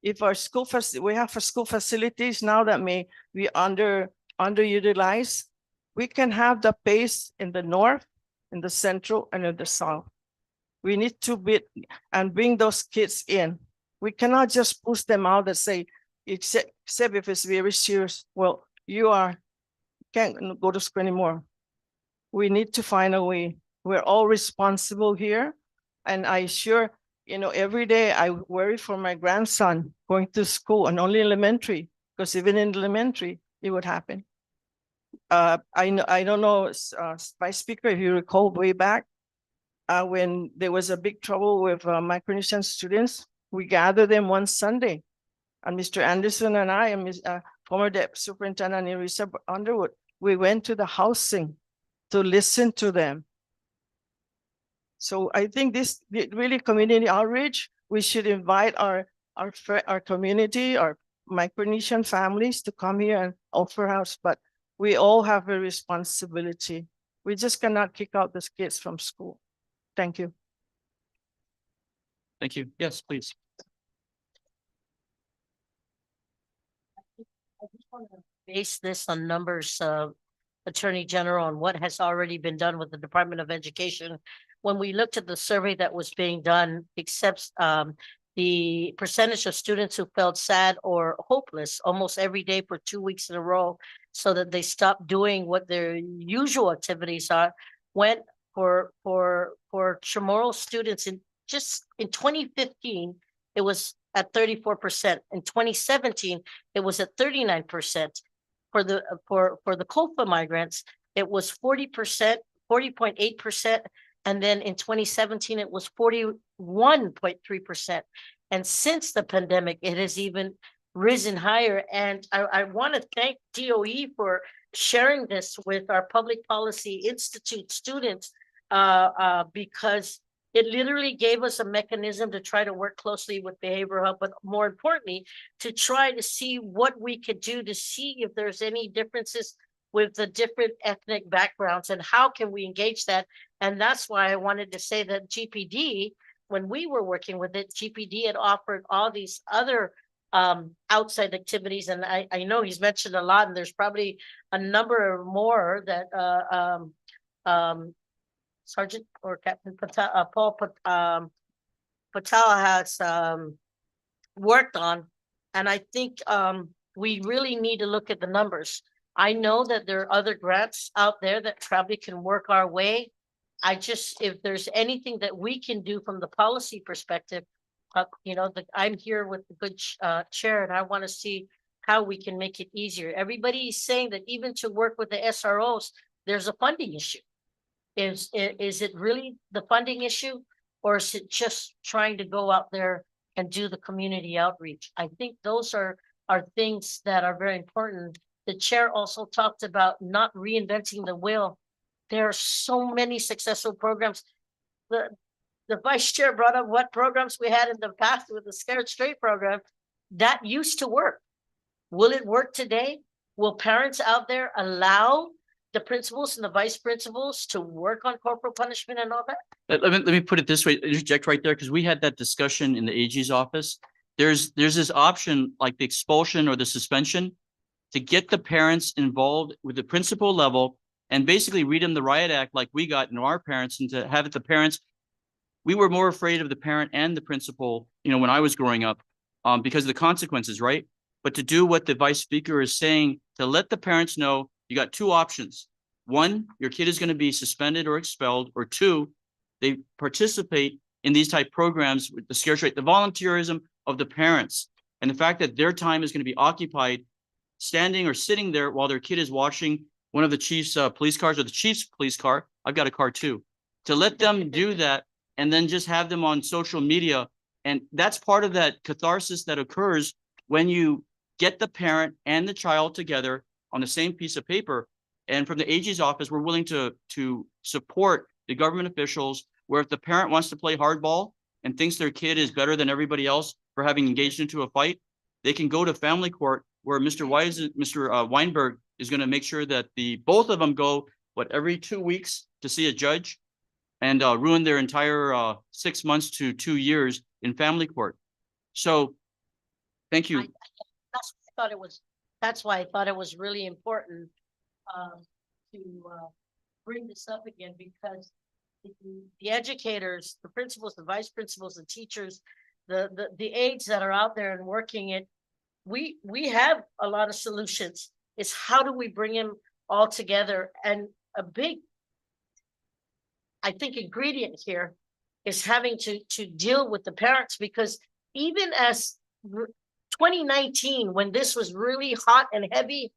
If our school we have school facilities now that may be underutilized, we can have the PACE in the north, in the central, and in the south. We need to bring those kids in. We cannot just push them out and say, except if it's very serious, well, can't go to school anymore. We need to find a way. We're all responsible here. And every day I worry for my grandson going to school, and only elementary, because even in elementary, it would happen. I don't know, Vice Speaker, if you recall way back, when there was a big trouble with Micronesian students, We gather them one Sunday. And Mr. Anderson and I and former Deputy Superintendent Nerissa Underwood, we went to the housing to listen to them. So I think this really community outreach, we should invite our community, our Micronesian families to come here and offer house, but we all have a responsibility. We just cannot kick out the kids from school. Thank you. Thank you. Yes, please. I just want to base this on numbers, Attorney General, on what has already been done with the Department of Education. When we looked at the survey that was being done, except the percentage of students who felt sad or hopeless almost every day for 2 weeks in a row, so that they stopped doing what their usual activities are, went for Chamorro students in 2015, it was at 34%. In 2017, it was at 39%. For the COFA migrants, it was 40%, 40.8%. And then in 2017, it was 41.3%. And since the pandemic, it has even risen higher. And I want to thank GDOE for sharing this with our Public Policy Institute students, because it literally gave us a mechanism to try to work closely with Behavioral Health, but more importantly, to try to see what we could do to see if there's any differences with the different ethnic backgrounds and how can we engage that. And that's why I wanted to say that GPD, when we were working with it, GPD had offered all these other outside activities. And I know he's mentioned a lot, and there's probably a number more that Sergeant or Captain Patel, Paul Patel has worked on. And I think we really need to look at the numbers. I know that there are other grants out there that probably can work our way. If there's anything that we can do from the policy perspective, I'm here with the good chair, and I want to see how we can make it easier. Everybody is saying that even to work with the SROs, there's a funding issue. Is it really the funding issue, or is it just trying to go out there and do the community outreach? I think those are things that are very important. The chair also talked about not reinventing the wheel. There are so many successful programs. The vice chair brought up what programs we had in the past with the Scared Straight program. That used to work. Will it work today? Will parents out there allow the principals and the vice principals to work on corporal punishment and all that? Let me put it this way, interject right there, because we had that discussion in the AG's office. There's this option like the expulsion or the suspension to get the parents involved with the principal level and basically read them the riot act like we got in our parents, and to have it the parents. We were more afraid of the parent and the principal, when I was growing up, because of the consequences, right? But to do what the vice speaker is saying, to let the parents know you got two options. One, your kid is going to be suspended or expelled, or two, they participate in these type programs with the Scared Straight, the volunteerism of the parents, and the fact that their time is going to be occupied standing or sitting there while their kid is washing one of the chief's police cars or the chief's police car. I've got a car too. To let them do that and then just have them on social media. And that's part of that catharsis that occurs when you get the parent and the child together on the same piece of paper. And from the AG's office, we're willing to support the government officials, where if the parent wants to play hardball and thinks their kid is better than everybody else for having engaged into a fight, they can go to family court, where Mr. Weinberg is going to make sure that both of them go every 2 weeks to see a judge, and ruin their entire 6 months to 2 years in family court. So thank you. That's why I thought it was really important to bring this up again, because the educators, the principals, the vice principals, the teachers, the aides that are out there and working it, we have a lot of solutions. It's how do we bring them all together? And a big, I think, ingredient here is having to deal with the parents, because even as 2019, when this was really hot and heavy,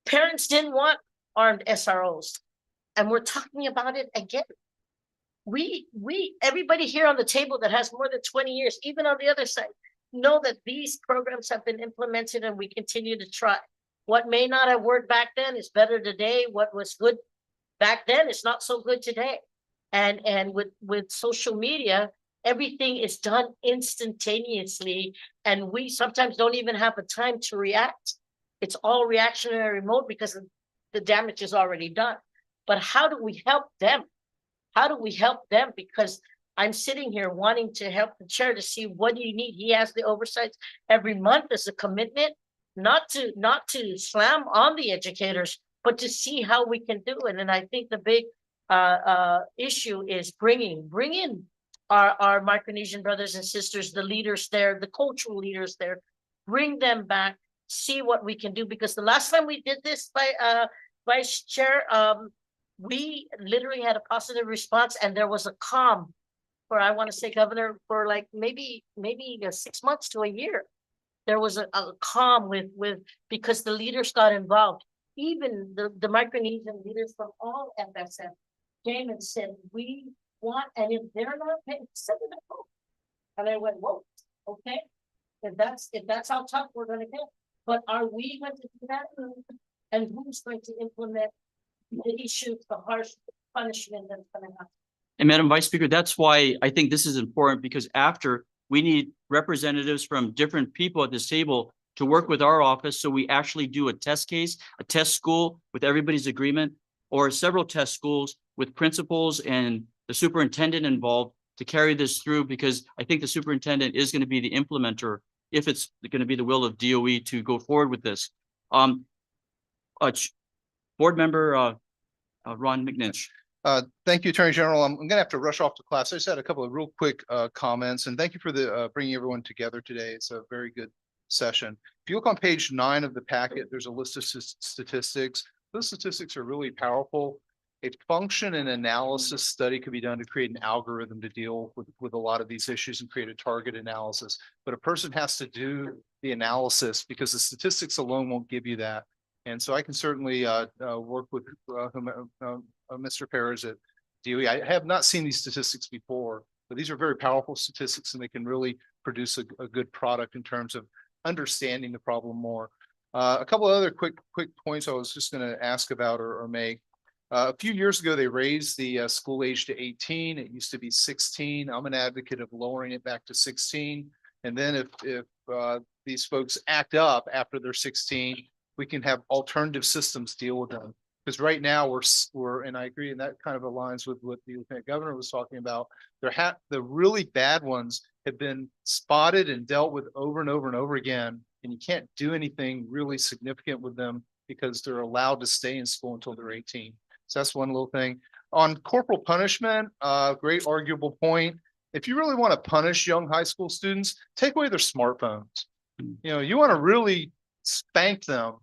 parents didn't want armed SROs. And we're talking about it again. everybody here on the table that has more than 20 years, even on the other side, know that these programs have been implemented and we continue to try. What may not have worked back then is better today. What was good back then is not so good today. And with social media, everything is done instantaneously, and we sometimes don't even have the time to react. It's all reactionary mode because the damage is already done. But how do we help them? How do we help them? Because I'm sitting here wanting to help the chair to see what do you need. He has the oversights every month as a commitment, not to slam on the educators, but to see how we can do it. And I think the big issue is bring in our Micronesian brothers and sisters, the leaders there, the cultural leaders there, bring them back, see what we can do. Because the last time we did this, Vice Chair, we literally had a positive response, and there was a calm for, I want to say, Governor, for like maybe 6 months to a year. There was a calm with because the leaders got involved. Even the Micronesian leaders from all FSF came and said, we want, and if they're not paying, send it up. And I went, whoa, okay. If that's how tough we're gonna get. But are we going to do that? And who's going to implement the issues, the harsh punishment that's gonna happen? And Madam Vice Speaker, that's why I think this is important, because after we need representatives from different people at this table to work with our office. So we actually do a test case, a test school with everybody's agreement, or several test schools with principals and the superintendent involved to carry this through, because I think the superintendent is going to be the implementer if it's going to be the will of DOE to go forward with this. Board member Ron McNinch. Thank you, Attorney General. I'm going to have to rush off to class. I just had a couple of real quick comments, and thank you for the bringing everyone together today. It's a very good session. If you look on page 9 of the packet, there's a list of statistics. Those statistics are really powerful. A function and analysis study could be done to create an algorithm to deal with a lot of these issues and create a target analysis. But a person has to do the analysis, because the statistics alone won't give you that. And so I can certainly work with Mr. Perez at DOE. I have not seen these statistics before, but these are very powerful statistics, and they can really produce a good product in terms of understanding the problem more. A couple of other quick points I was just going to ask about or make. A few years ago, they raised the school age to 18. It used to be 16. I'm an advocate of lowering it back to 16. And then if these folks act up after they're 16, we can have alternative systems deal with them. Because right now we're, and I agree, and that kind of aligns with what the Lieutenant Governor was talking about. The really bad ones have been spotted and dealt with over and over and over again, and you can't do anything really significant with them because they're allowed to stay in school until they're 18. So that's one little thing. On corporal punishment, great arguable point. If you really want to punish young high school students, take away their smartphones. You know, you want to really spank them,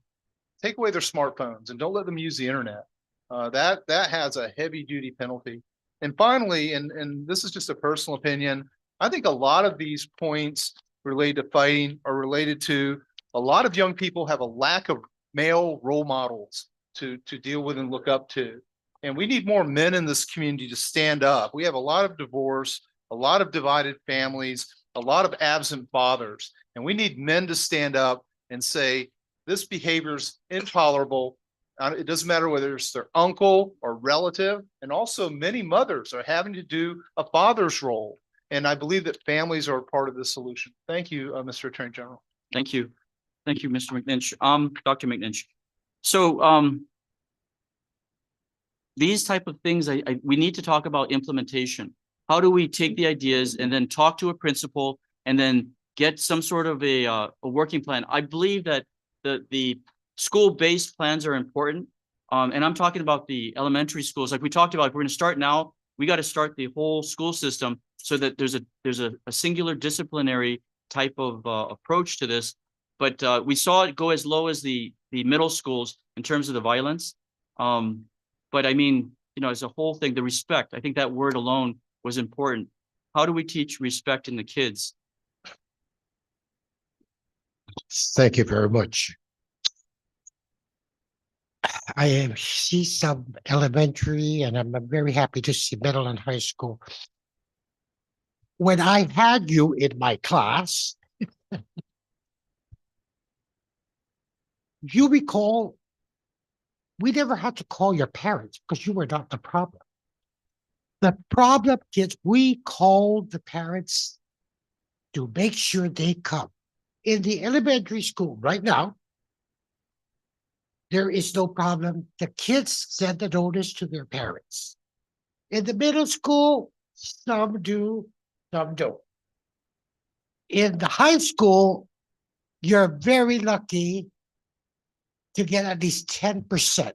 take away their smartphones and don't let them use the internet. That has a heavy duty penalty. And finally, and this is just a personal opinion, I think a lot of these points related to fighting are related to a lot of young people have a lack of male role models to deal with and look up to. And we need more men in this community to stand up. We have a lot of divorce, a lot of divided families, a lot of absent fathers, and we need men to stand up and say, this behavior is intolerable. It doesn't matter whether it's their uncle or relative. And also many mothers are having to do a father's role. And I believe that families are part of the solution. Thank you, Mr. Attorney General. Thank you. Thank you, Mr. McNinch. Dr. McNinch. So these type of things, we need to talk about implementation. How do we take the ideas and then talk to a principal and then get some sort of a working plan? I believe that the school-based plans are important. And I'm talking about the elementary schools. Like we talked about, if we're going to start now, we got to start the whole school system so that there's a singular disciplinary type of approach to this. But we saw it go as low as the middle schools in terms of the violence. But I mean, you know, as a whole thing, the respect, I think that word alone was important. How do we teach respect in the kids? Thank you very much. I see some elementary and I'm very happy to see middle and high school. When I had you in my class, you recall we never had to call your parents because you were not the problem. The problem is we called the parents to make sure they come. In the elementary school right now, there is no problem. The kids send the notice to their parents. In the middle school, some do, some don't. In the high school, you're very lucky to get at least 10%.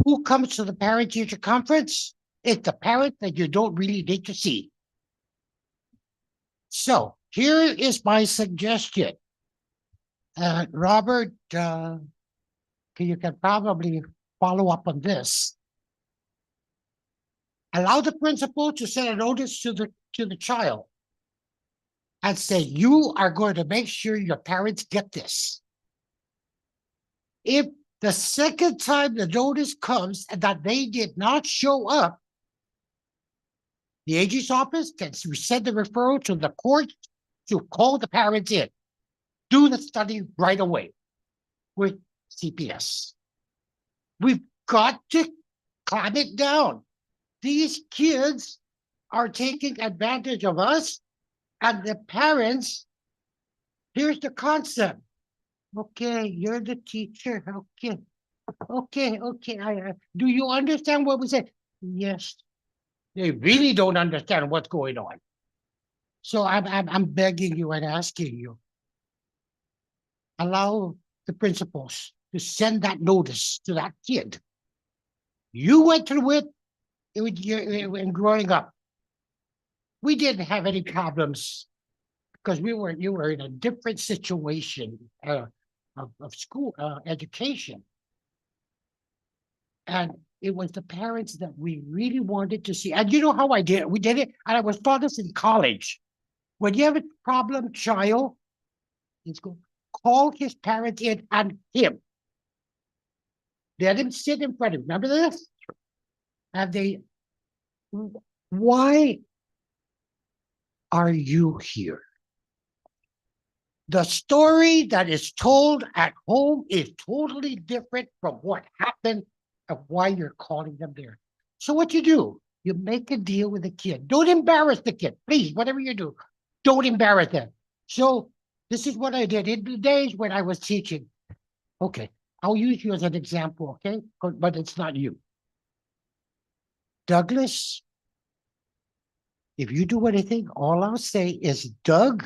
Who comes to the parent-teacher conference? It's the parent that you don't really need to see. So here is my suggestion. Robert, you can probably follow up on this. Allow the principal to send a notice to the child and say, you are going to make sure your parents get this. If the second time the notice comes and that they did not show up, the AG's office can send the referral to the court to call the parents in. Do the study right away with CPS. We've got to climb it down. These kids are taking advantage of us and the parents. Here's the concept. Okay, you're the teacher. Okay. Do you understand what we say? Yes. They really don't understand what's going on. So I'm begging you and asking you, allow the principals to send that notice to that kid. You went through it in growing up. We didn't have any problems because you were in a different situation of school education. And it was the parents that we really wanted to see. And you know how I did it? We did it, and I was taught this in college. When you have a problem child, let's go call his parents in and him. Let him sit in front of him. Remember this? And why are you here? The story that is told at home is totally different from what happened and why you're calling them there. So what you do, you make a deal with the kid. Don't embarrass the kid, please, whatever you do, don't embarrass them. So this is what I did in the days when I was teaching. Okay, I'll use you as an example, okay? But it's not you. Douglas, if you do anything, all I'll say is Doug,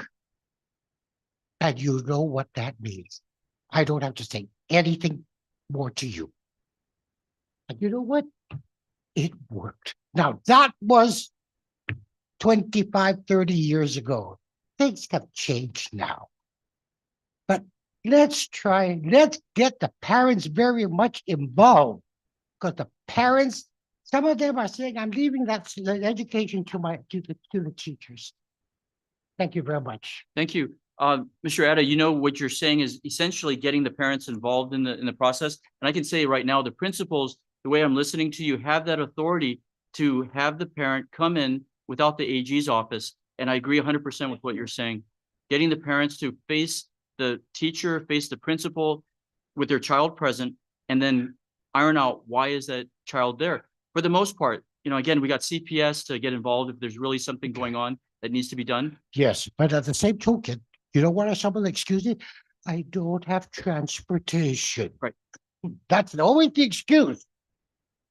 and you know what that means. I don't have to say anything more to you. And you know what? It worked. Now, that was 25, 30 years ago. Things have changed now. But let's get the parents very much involved, because the parents, some of them are saying, I'm leaving that education to the teachers. Thank you very much. Thank you. Mr. Atta, you know what you're saying is essentially getting the parents involved in the process. And I can say right now, the principals, the way I'm listening to you, have that authority to have the parent come in without the AG's office. And I agree 100% with what you're saying. Getting the parents to face the teacher, face the principal with their child present, and then iron out why is that child there. For the most part, you know, again, we got CPS to get involved if there's really something going on that needs to be done. Yes, but at the same token, you know what are some of the excuses? I don't have transportation. Right. That's always the excuse.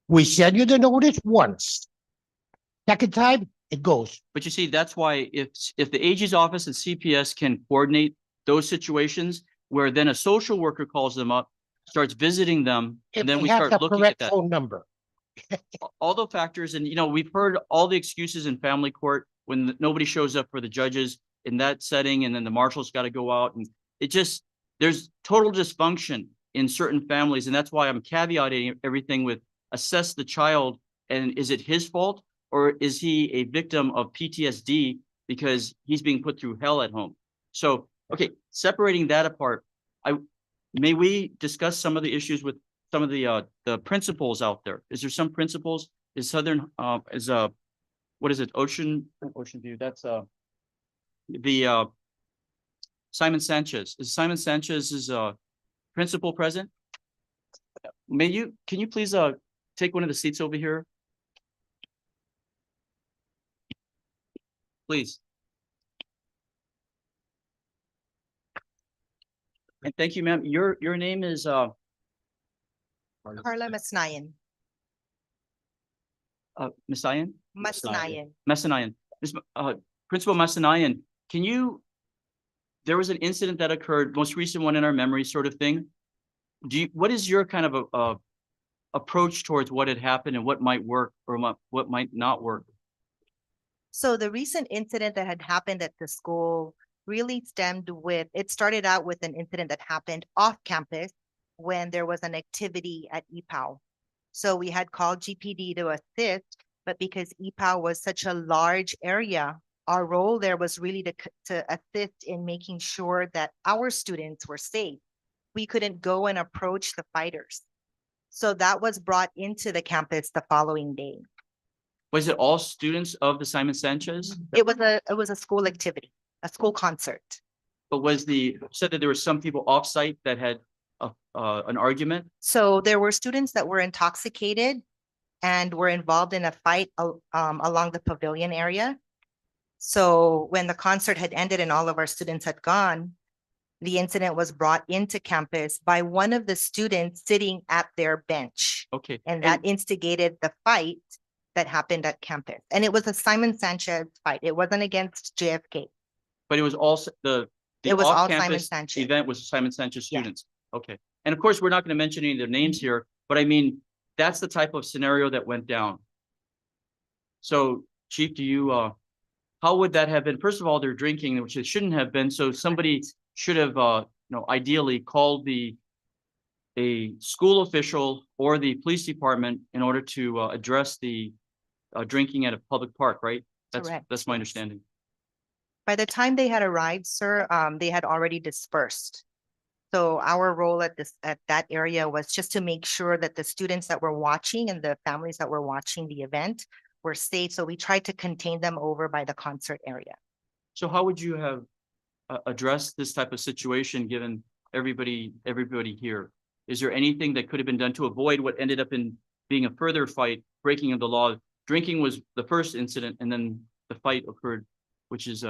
We send you the notice once. Second time, it goes. But you see, that's why if the AG's office and CPS can coordinate those situations where then a social worker calls them up, starts visiting them, and then we start looking at that. Phone number. All the factors, and you know, we've heard all the excuses in family court when nobody shows up for the judges in that setting, and then the marshals got to go out, and there's total dysfunction in certain families, and that's why I'm caveating everything with assess the child, and is it his fault, or is he a victim of PTSD because he's being put through hell at home? So, okay, separating that apart, may we discuss some of the issues with some of the principals out there? Is there some principals? Is Southern, what is it? Ocean View, that's, the, Simon Sanchez. Is Simon Sanchez's, principal present? Can you please, take one of the seats over here? Please. And thank you, ma'am. Your name is, Carla Masnayan. Masayan? Masnayan. Masanayan. Principal Masanayan, there was an incident that occurred, most recent one in our memory sort of thing. What is your kind of a approach towards what had happened and what might work or what might not work? So the recent incident that had happened at the school really it started out with an incident that happened off campus when there was an activity at EPOW. So we had called GPD to assist, but because EPOW was such a large area, our role there was really to assist in making sure that our students were safe. We couldn't go and approach the fighters. So that was brought into the campus the following day. Was it all students of the Simon Sanchez? It was a school activity, a school concert. But said that there were some people off-site that had an argument? So there were students that were intoxicated and were involved in a fight along the pavilion area. So when the concert had ended and all of our students had gone, the incident was brought into campus by one of the students sitting at their bench. Okay. And that instigated the fight that happened at campus. And it was a Simon Sanchez fight. It wasn't against JFK. But it was also It was all Simon off-campus Sanchez. event was Simon Sanchez Yeah. students. Okay. And of course, we're not going to mention any of their names here, but I mean, that's the type of scenario that went down. So Chief, how would that have been? First of all, they're drinking, which it shouldn't have been. So somebody should have, ideally called a school official or the police department in order to address the drinking at a public park, right? Correct, That's my yes. understanding. By the time they had arrived, sir, they had already dispersed. So our role at that area was just to make sure that the students that were watching and the families that were watching the event were safe. So we tried to contain them over by the concert area. So how would you have addressed this type of situation given everybody here? Is there anything that could have been done to avoid what ended up in being a further fight, breaking of the law? Drinking was the first incident and then the fight occurred, which is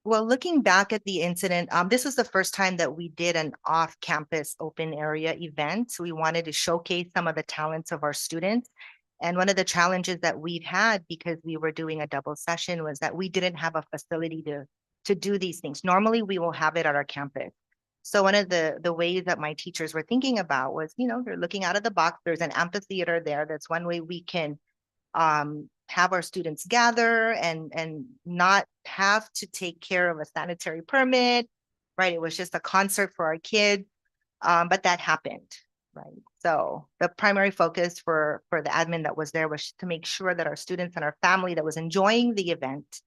Well, looking back at the incident, this was the first time that we did an off-campus open area event. We wanted to showcase some of the talents of our students. And one of the challenges that we've had because we were doing a double session was that we didn't have a facility to do these things. Normally, we will have it at our campus. So one of the ways that my teachers were thinking about was, they're looking out of the box. There's an amphitheater there. That's one way we can have our students gather and not have to take care of a sanitary permit, right? It was just a concert for our kids, but that happened, right? So the primary focus for the admin that was there was to make sure that our students and our family that was enjoying the event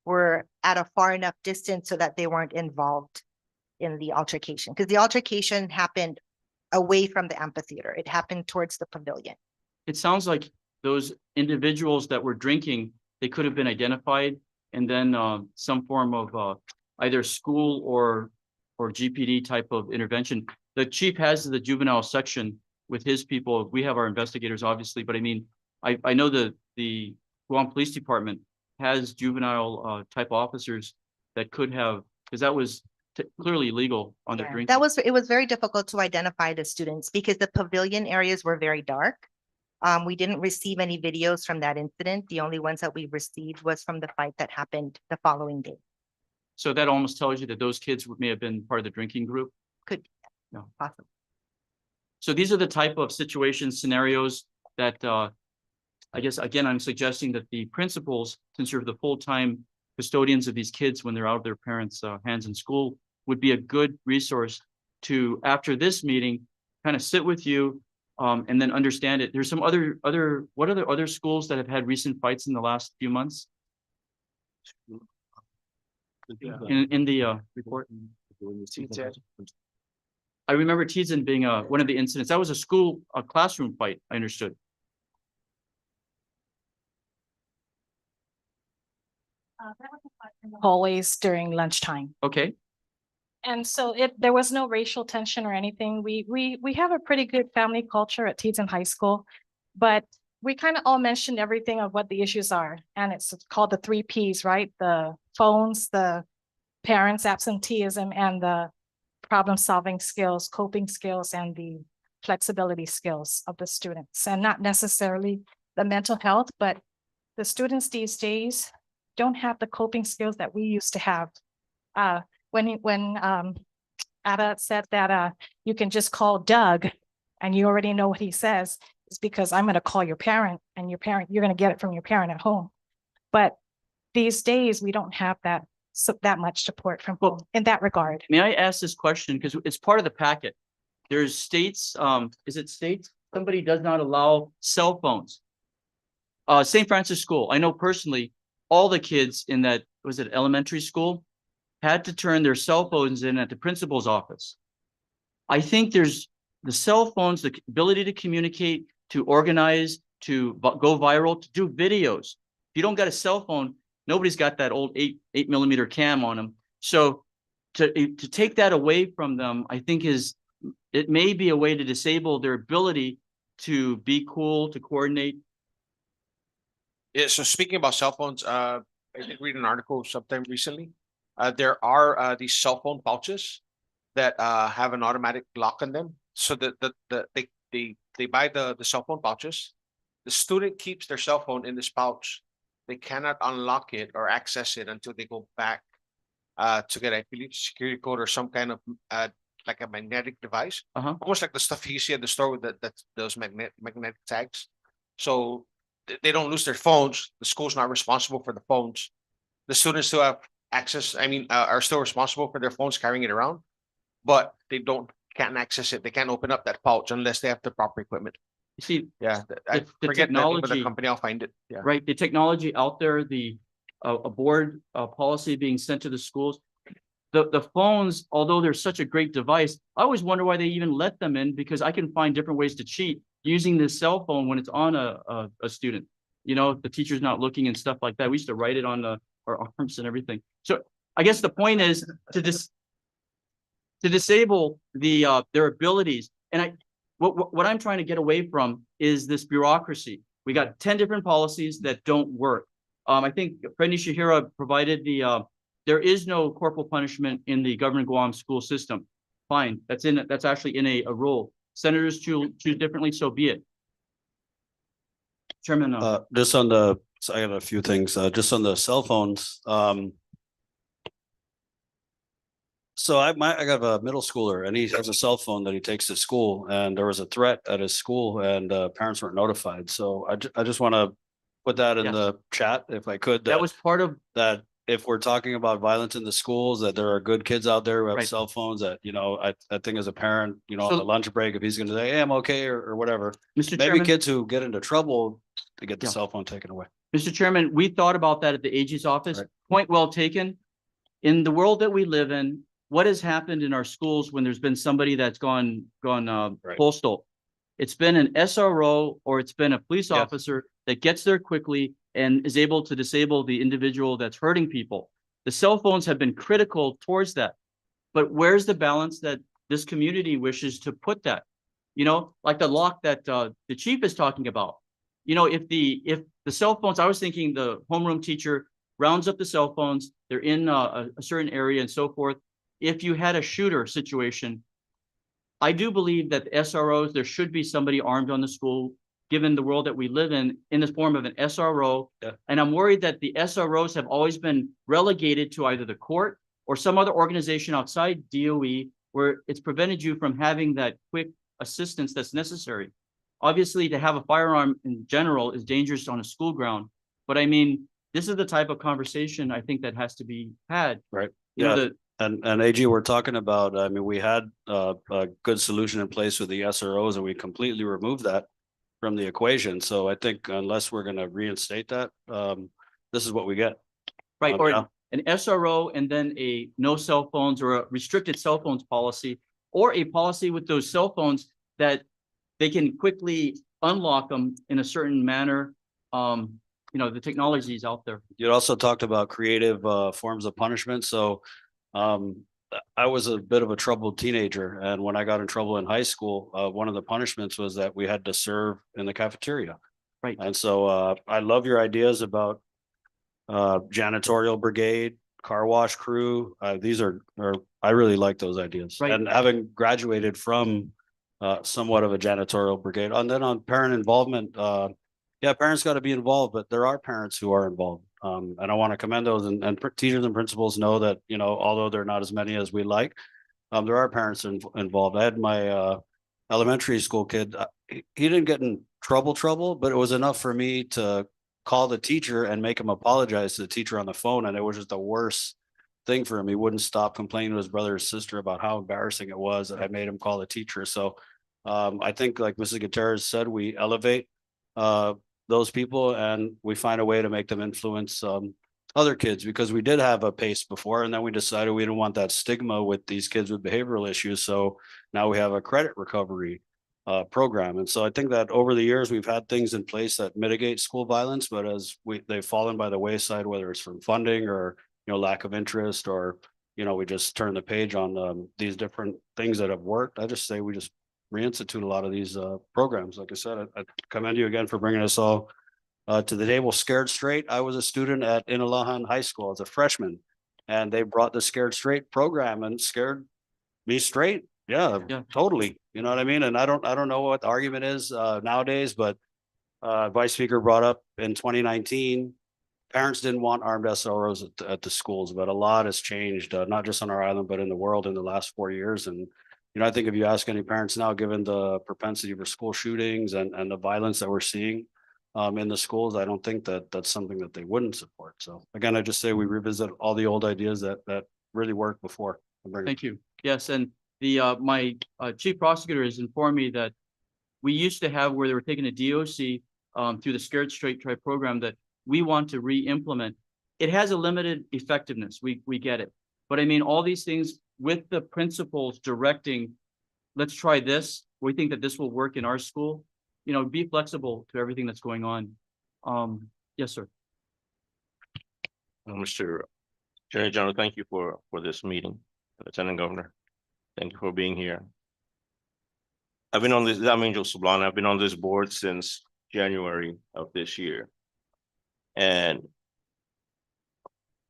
were at a far enough distance so that they weren't involved in the altercation, because the altercation happened away from the amphitheater. It happened towards the pavilion. it sounds like those individuals that were drinking, they could have been identified and then some form of either school or GPD type of intervention. The chief has the juvenile section with his people. We have our investigators, obviously, but I mean, I know the Guam Police Department has juvenile type officers that could have, because that was clearly illegal on their drinking. It was very difficult to identify the students because the pavilion areas were very dark. We didn't receive any videos from that incident. The only ones that we received was from the fight that happened the following day. So that almost tells you that those kids may have been part of the drinking group? Could be. No. Possible. So these are the type of situations, scenarios that I guess, again, I'm suggesting that the principals, since you're the full-time custodians of these kids when they're out of their parents' hands in school, would be a good resource to, after this meeting, kind of sit with you and then understand it. There's some what are the other schools that have had recent fights in the last few months? In the report? I remember Tizen being one of the incidents. That was a classroom fight, I understood. Hallways during lunchtime. Okay, And so there was no racial tension or anything. We have a pretty good family culture at Teton High School, but we kind of all mentioned everything of what the issues are. And it's called the 3 Ps, right? The phones, the parents' absenteeism, and the problem-solving skills, coping skills, and the flexibility skills of the students, and not necessarily the mental health, but the students these days don't have the coping skills that we used to have. When Ada said that you can just call Doug and you already know what he says, it's because I'm going to call your parent, and you're going to get it from your parent at home. But these days we don't have that much support from home in that regard. may I ask this question, because it's part of the packet. There's states, is it states? Somebody does not allow cell phones. St. Francis School, I know personally, all the kids in that, was it elementary school, had to turn their cell phones in at the principal's office. I think there's the cell phones, the ability to communicate, to organize, to go viral, to do videos. If you don't got a cell phone, nobody's got that old 8mm cam on them. So to take that away from them, I think it may be a way to disable their ability to be cool, to coordinate. Yeah, so speaking about cell phones, I did read an article sometime recently. There are these cell phone pouches that have an automatic lock on them. So that they buy the cell phone pouches. The student keeps their cell phone in this pouch. They cannot unlock it or access it until they go back to get, I believe, security code or some kind of like a magnetic device, almost like the stuff you see at the store with those magnetic tags. So they don't lose their phones. The school's not responsible for the phones. The students still have access. I mean, are still responsible for their phones carrying it around, but they can't access it. They can't open up that pouch unless they have the proper equipment. You see, Yeah, I the forget the name of the technology, company. I'll find it. Yeah, right? The technology out there, a board policy being sent to the schools. The phones, although they're such a great device, I always wonder why they even let them in, because I can find different ways to cheat using this cell phone when it's on a student. You know, the teacher's not looking and stuff like that. We used to write it on our arms and everything. So I guess the point is to disable their abilities. And what I'm trying to get away from is this bureaucracy. We got 10 different policies that don't work. I think Freddy Shahira provided there is no corporal punishment in the government Guam school system. Fine, that's actually in a rule. Senators choose differently, so be it. Chairman. Just on so I got a few things, just on the cell phones. So I got a middle schooler, and he has a cell phone that he takes to school, and there was a threat at his school, and parents weren't notified. So I just want to put that in the chat, if I could. That was part of that. If we're talking about violence in the schools, that there are good kids out there who have Right. cell phones that, you know, I think as a parent, you know, on So- the lunch break, if he's going to say, hey, I'm okay, or whatever, Mr. maybe Chairman. kids who get into trouble to get the Yeah. cell phone taken away. Mr. Chairman, we thought about that at the AG's office. Right. Point well taken. In the world that we live in, what has happened in our schools when there's been somebody that's gone Right. postal? It's been an SRO or it's been a police Yes. officer that gets there quickly and is able to disable the individual that's hurting people. The cell phones have been critical towards that. But where's the balance that this community wishes to put that? You know, like the lock that the chief is talking about. You know, if the cell phones, I was thinking the homeroom teacher rounds up the cell phones, they're in a certain area and so forth. If you had a shooter situation, I do believe that the SROs, there should be somebody armed on the school, given the world that we live in the form of an SRO. Yeah. And I'm worried that the SROs have always been relegated to either the court or some other organization outside DOE, where it's prevented you from having that quick assistance that's necessary. Obviously, to have a firearm in general is dangerous on a school ground. But I mean, this is the type of conversation I think that has to be had. Right. You know, And AG, we're talking about, I mean, we had a good solution in place with the SROs, and we completely removed that from the equation. So I think unless we're going to reinstate that, this is what we get. right, or Yeah. an SRO and then a no cell phones or a restricted cell phones policy, or a policy with those cell phones that they can quickly unlock them in a certain manner. The technology is out there. You also talked about creative forms of punishment. So I was a bit of a troubled teenager, and when I got in trouble in high school, one of the punishments was that we had to serve in the cafeteria. Right. And so I love your ideas about janitorial brigade, car wash crew. These are I really like those ideas. Right. And having graduated from somewhat of a janitorial brigade, and then on parent involvement, yeah, parents got to be involved, but there are parents who are involved. And I want to commend those, and teachers and principals know that, although they're not as many as we like, there are parents involved. I had my elementary school kid. He didn't get in trouble, but it was enough for me to call the teacher and make him apologize to the teacher on the phone. And it was just the worst thing for him. He wouldn't stop complaining to his brother or sister about how embarrassing it was that I made him call the teacher. So I think, like Mrs. Gutierrez said, we elevate those people and we find a way to make them influence other kids, because we did have a PACE before, and then we decided we didn't want that stigma with these kids with behavioral issues. So now we have a credit recovery program. And so I think that over the years, we've had things in place that mitigate school violence, but as they've fallen by the wayside, whether it's from funding or, lack of interest, or, we just turn the page on these different things that have worked. I just say we just reinstitute a lot of these programs. Like I said, I commend you again for bringing us all to the table. Scared Straight. I was a student at Inalahan High School as a freshman, and they brought the Scared Straight program and scared me straight. Yeah, totally. You know what I mean? And I don't know what the argument is nowadays, but Vice Speaker brought up in 2019, parents didn't want armed SROs at the schools, but a lot has changed, not just on our island, but in the world in the last 4 years. And I think if you ask any parents now, given the propensity for school shootings and the violence that we're seeing in the schools, I don't think that that's something that they wouldn't support. So again, I just say we revisit all the old ideas that really worked before. Thank you. Yes, and the my chief prosecutor has informed me that we used to have where they were taking a DOC through the Scared Straight Try program that we want to re-implement. It has a limited effectiveness. We get it, but I mean, all these things with the principals directing, let's try this. We think that this will work in our school. Be flexible to everything that's going on. Yes, sir. Mr. Attorney General, thank you for this meeting. Lieutenant Governor, thank you for being here. I've been on this, I'm Angel Sublana. I've been on this board since January of this year. And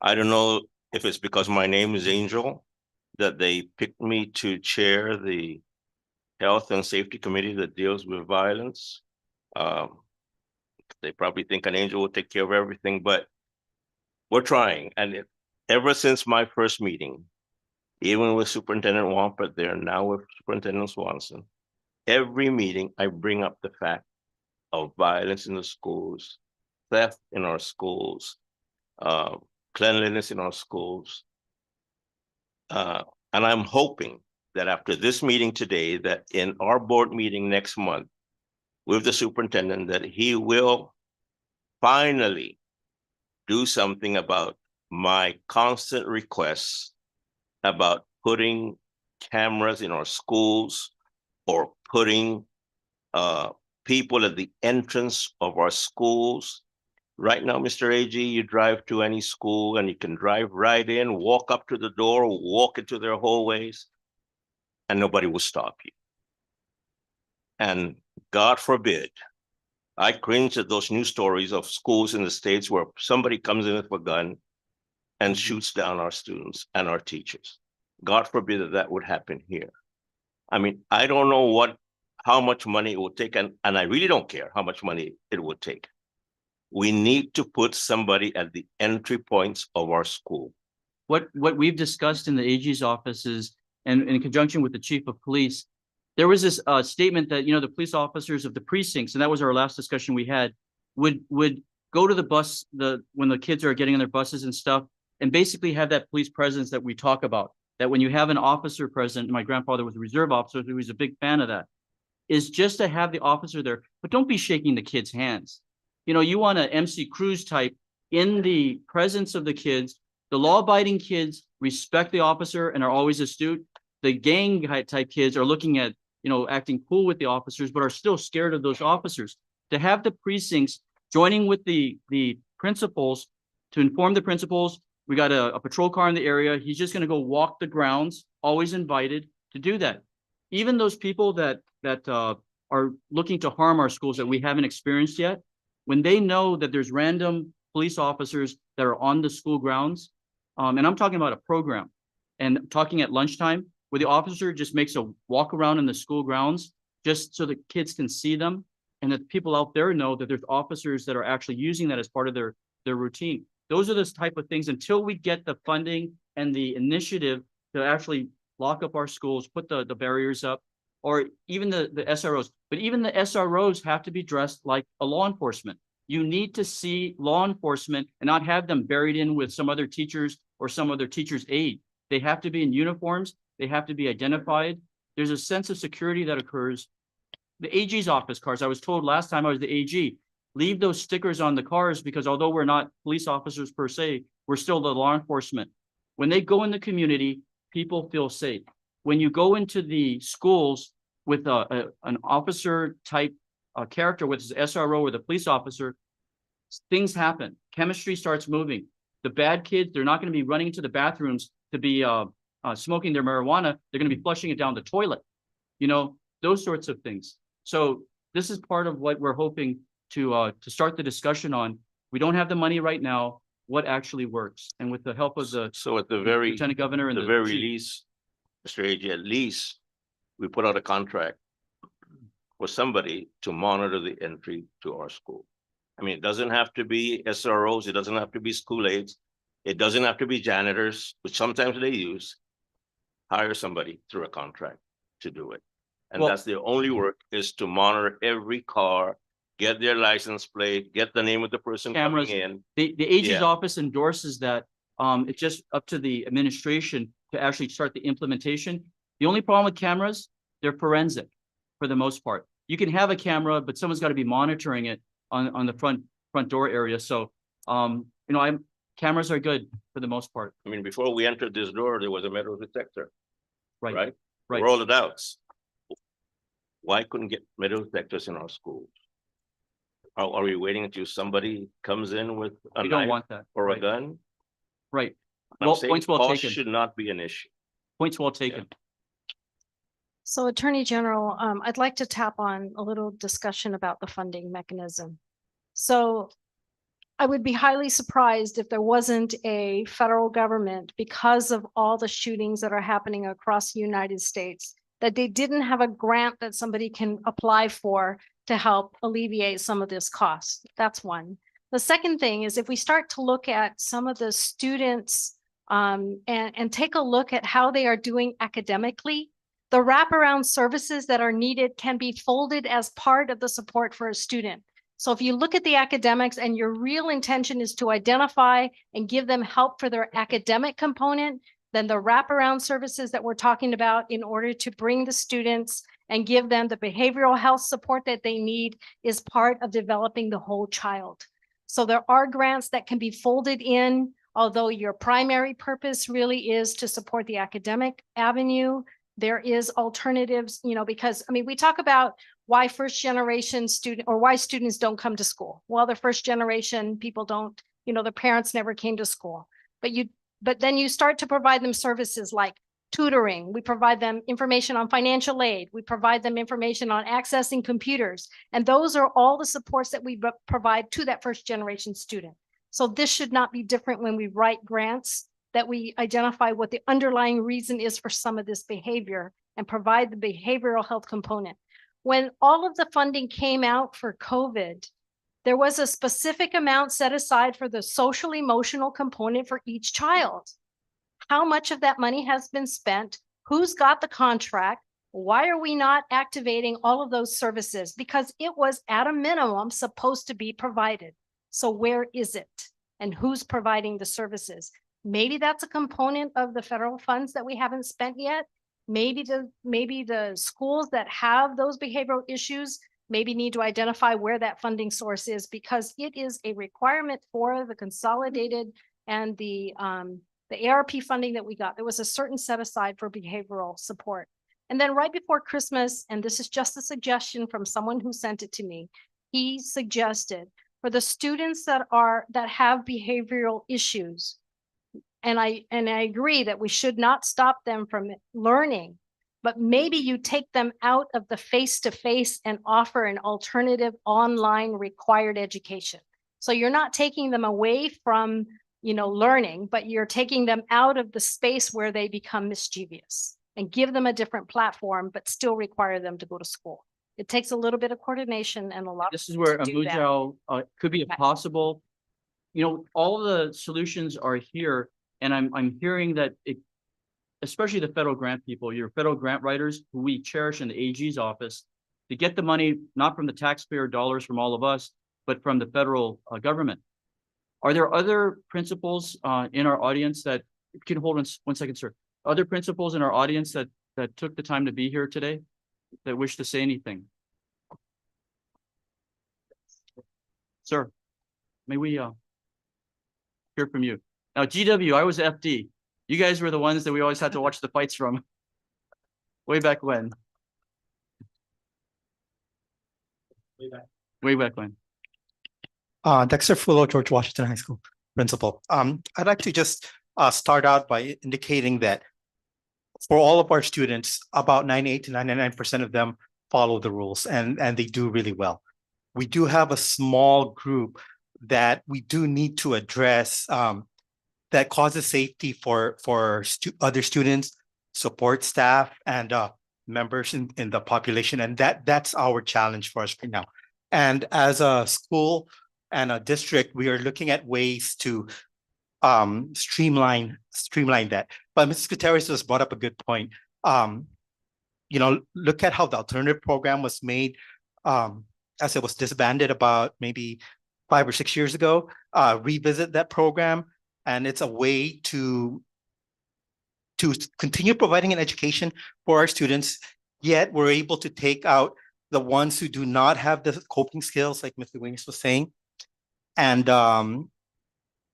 I don't know if it's because my name is Angel that they picked me to chair the Health and Safety Committee that deals with violence. They probably think an angel will take care of everything, but we're trying. And ever since my first meeting, even with Superintendent Wampert there, now with Superintendent Swanson, every meeting I bring up the fact of violence in the schools, theft in our schools, cleanliness in our schools. And I'm hoping that after this meeting today, that in our board meeting next month with the superintendent, that he will finally do something about my constant requests about putting cameras in our schools or putting people at the entrance of our schools. Right now, Mr. AG, you drive to any school and you can drive right in, walk up to the door, walk into their hallways, and nobody will stop you. And God forbid, I cringe at those news stories of schools in the States where somebody comes in with a gun and shoots down our students and our teachers. God forbid that that would happen here. I mean, I don't know how much money it would take, and I really don't care how much money it would take. We need to put somebody at the entry points of our school. What we've discussed in the AG's office is, and in conjunction with the chief of police, there was this statement that, the police officers of the precincts, and that was our last discussion we had, would go to the bus when the kids are getting on their buses and stuff, and basically have that police presence that we talk about. That when you have an officer present, my grandfather was a reserve officer, who was a big fan of that, is just to have the officer there, but don't be shaking the kids' hands. You want an MC Cruz type in the presence of the kids. The law-abiding kids respect the officer and are always astute. the gang type kids are looking at, you know, acting cool with the officers, but are still scared of those officers. To have the precincts joining with the principals to inform the principals, we got a patrol car in the area. He's just gonna go walk the grounds, always invited to do that. Even those people that are looking to harm our schools that we haven't experienced yet, when they know that there's random police officers that are on the school grounds, and I'm talking about a program, and talking at lunchtime, where the officer just makes a walk around in the school grounds, just so the kids can see them, and that people out there know that there's officers that are actually using that as part of their routine. Those are the type of things, until we get the funding and the initiative to actually lock up our schools, put the barriers up, or even the SROs. But even the SROs have to be dressed like a law enforcement. You need to see law enforcement and not have them buried in with some other teachers or some other teacher's aide. They have to be in uniforms. They have to be identified. There's a sense of security that occurs. The AG's office cars, I was told last time I was the AG, leave those stickers on the cars, because although we're not police officers per se, we're still the law enforcement. When they go in the community, people feel safe. When you go into the schools with an officer type character, with his SRO or the police officer, things happen. Chemistry starts moving. The bad kids, they're not going to be running into the bathrooms to be smoking their marijuana. They're going to be flushing it down the toilet. You know, those sorts of things. So this is part of what we're hoping to start the discussion on. We don't have the money right now. What actually works? And with the help of the So at the very, Lieutenant Governor and the the very chief. least, Mr. AG, at least we put out a contract for somebody to monitor the entry to our school. I mean, it doesn't have to be SROs. It doesn't have to be school aides. It doesn't have to be janitors, which sometimes they use. Hire somebody through a contract to do it. And Well- that's their only work, is to monitor every car, get their license plate, get the name of the person Cameras. coming in. The AG's Yeah. office endorses that. It's just up to the administration to actually start the implementation. The only problem with cameras, they're forensic for the most part. You can have a camera, but someone's got to be monitoring it on the front door area. So, you know, cameras are good for the most part. I mean, before we entered this door, there was a metal detector, Right. right? Right. Roll it out. Why couldn't get metal detectors in our schools? Are we waiting until somebody comes in with a We don't knife want that. or a Right. gun? Right. I'm Well, saying points well cost taken. should not be an issue. Points well taken. So Attorney General, I'd like to tap on a little discussion about the funding mechanism. So I would be highly surprised if there wasn't a federal government, because of all the shootings that are happening across the United States, that they didn't have a grant that somebody can apply for to help alleviate some of this cost. That's one. The second thing is, if we start to look at some of the students and take a look at how they are doing academically, the wraparound services that are needed can be folded as part of the support for a student. So if you look at the academics and your real intention is to identify and give them help for their academic component, then the wraparound services that we're talking about in order to bring the students and give them the behavioral health support that they need is part of developing the whole child. So there are grants that can be folded in, although your primary purpose really is to support the academic avenue. There is alternatives, you know, because I mean, we talk about why first generation student or why students don't come to school. Well, the first generation people don't, you know, their parents never came to school, but then you start to provide them services like tutoring. We provide them information on financial aid. We provide them information on accessing computers. And those are all the supports that we provide to that first generation student. So this should not be different when we write grants, that we identify what the underlying reason is for some of this behavior and provide the behavioral health component. When all of the funding came out for COVID, there was a specific amount set aside for the social emotional component for each child. How much of that money has been spent? Who's got the contract? Why are we not activating all of those services? Because it was at a minimum supposed to be provided. So where is it? And who's providing the services? Maybe that's a component of the federal funds that we haven't spent yet. Maybe the schools that have those behavioral issues maybe need to identify where that funding source is, because it is a requirement for the consolidated and the the ARP funding that we got, there was a certain set aside for behavioral support. And then right before Christmas, and this is just a suggestion from someone who sent it to me, he suggested for the students that have behavioral issues, and I agree that we should not stop them from learning, but maybe you take them out of the face-to-face and offer an alternative online required education. So you're not taking them away from, learning, but you're taking them out of the space where they become mischievous, and give them a different platform, but still require them to go to school. It takes a little bit of coordination and a lot. This is where to do that. Amujao could be a Okay. possible. All the solutions are here, and I'm hearing that especially the federal grant people, your federal grant writers, who we cherish in the AG's office, to get the money not from the taxpayer dollars from all of us, but from the federal government. Are there other principals in our audience that can hold on 1 second, sir? Other principals in our audience that took the time to be here today that wish to say anything? Sir, may we hear from you? Now, GW, I was FD. You guys were the ones that we always had to watch the fights from. Way back when. Way back when. Dexter Fullo, George Washington High School principal. I'd like to just start out by indicating that for all of our students, about 98 to 99% of them follow the rules, and they do really well. We do have a small group that we do need to address that causes safety for other students, support staff, and members in the population, and that's our challenge for us right now. And as a school and a district, we are looking at ways to streamline that. But Mrs. Gutierrez just brought up a good point. Look at how the alternative program was made, as it was disbanded about maybe 5 or 6 years ago. Revisit that program, and it's a way to continue providing an education for our students, yet we're able to take out the ones who do not have the coping skills, like Mr. Wings was saying, and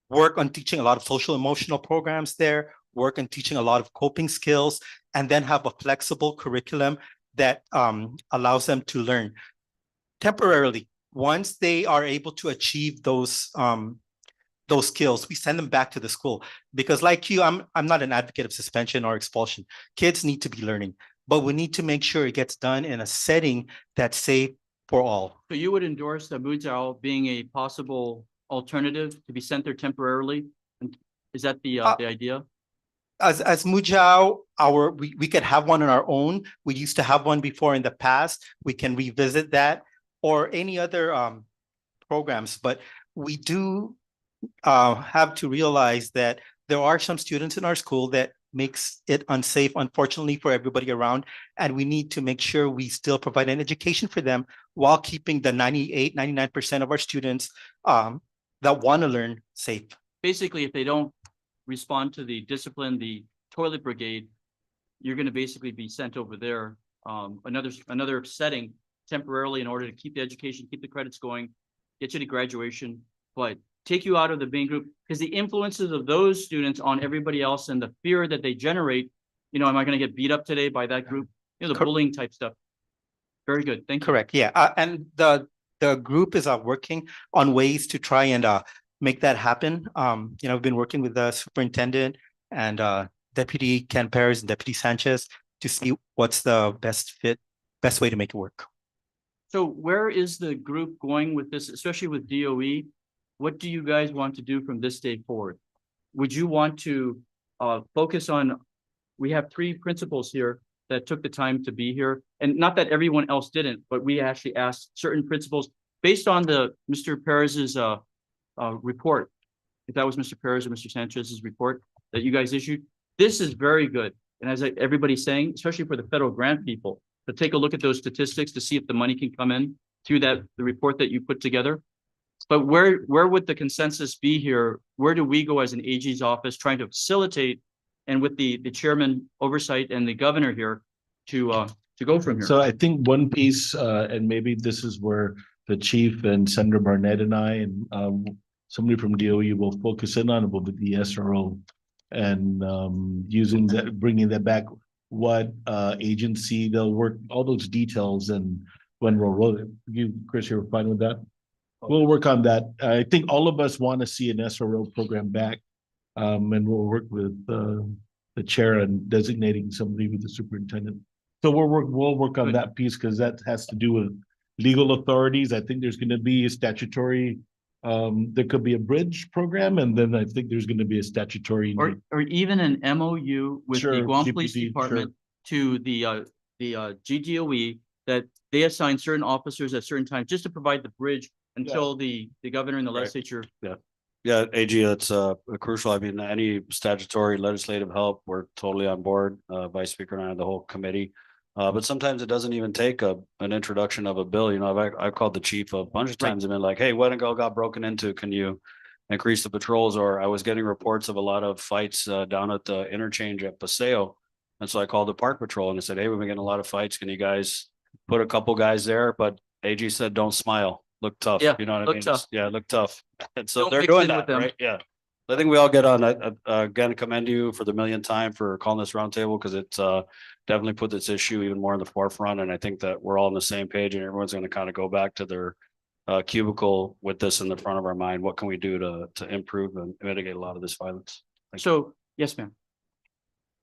work on teaching a lot of social emotional programs there, work on teaching a lot of coping skills, and then have a flexible curriculum that allows them to learn temporarily. Once they are able to achieve those skills, we send them back to the school. Because like you, I'm not an advocate of suspension or expulsion. Kids need to be learning, but we need to make sure it gets done in a setting that's safe for all. So you would endorse the Muzao being a possible alternative to be sent there temporarily? And is that the idea? As Mujao, we could have one on our own. We used to have one before in the past. We can revisit that, or any other programs. But we do have to realize that there are some students in our school that makes it unsafe, unfortunately, for everybody around. And we need to make sure we still provide an education for them while keeping the 98, 99% of our students that want to learn safe. Basically, if they don't respond to the discipline, the toilet brigade, you're going to basically be sent over there, another setting temporarily in order to keep the education, keep the credits going, get you to graduation, but take you out of the main group, because the influences of those students on everybody else and the fear that they generate, am I going to get beat up today by that group? The bullying type stuff. Very good. Thank you. Correct. Yeah. And the group is working on ways to try and make that happen. We've been working with the superintendent and Deputy Ken Perez and Deputy Sanchez to see what's the best way to make it work. So where is the group going with this, especially with DOE? What do you guys want to do from this day forward? Would you want to focus on, we have 3 principals here that took the time to be here, and not that everyone else didn't, but we actually asked certain principals based on Mr. Perez's report. If that was Mr. Perez or Mr. Sanchez's report that you guys issued, this is very good. And as everybody's saying, especially for the federal grant people, to take a look at those statistics to see if the money can come in through the report that you put together. But where would the consensus be here? Where do we go as an AG's office trying to facilitate, and with the chairman oversight and the governor here to go from here? So I think one piece, and maybe this is where the chief and Senator Barnett and I and somebody from DOE will focus in on, will be the SRO. and using that, bringing that back, what agency they'll work, all those details, and when we'll roll it. You, Chris, you're fine with that? We'll work on that. I think all of us want to see an SRO program back. And we'll work with the chair and designating somebody with the superintendent. So we'll work on that piece because that has to do with legal authorities. I think there's going to be a statutory, there could be a bridge program, and then I think there's going to be a statutory. Or even an MOU with the Sure, Guam Police GPD, Department to the GDOE, that they assign certain officers at certain times just to provide the bridge until the governor and the Right. legislature. Yeah, AG, that's crucial. I mean, any statutory legislative help, we're totally on board, Vice Speaker and I, the whole committee. But sometimes it doesn't even take an introduction of a bill. You know, I've called the chief a bunch of times and been like, hey, Weddingal got broken into, can you increase the patrols? Or I was getting reports of a lot of fights down at the interchange at Paseo. And so I called the park patrol and I said, hey, we've been getting a lot of fights. Can you guys put a couple guys there? But AG said, don't smile. Look tough. Yeah, You know what I look mean? tough. Yeah, look tough. And so Don't they're mix doing in with that, them. right? Yeah. I think we all get on. Again, commend you for the millionth time for calling this roundtable, because it's definitely put this issue even more in the forefront. And I think that we're all on the same page, and everyone's going to kind of go back to their cubicle with this in the front of our mind. What can we do to improve and mitigate a lot of this violence? So, yes, ma'am.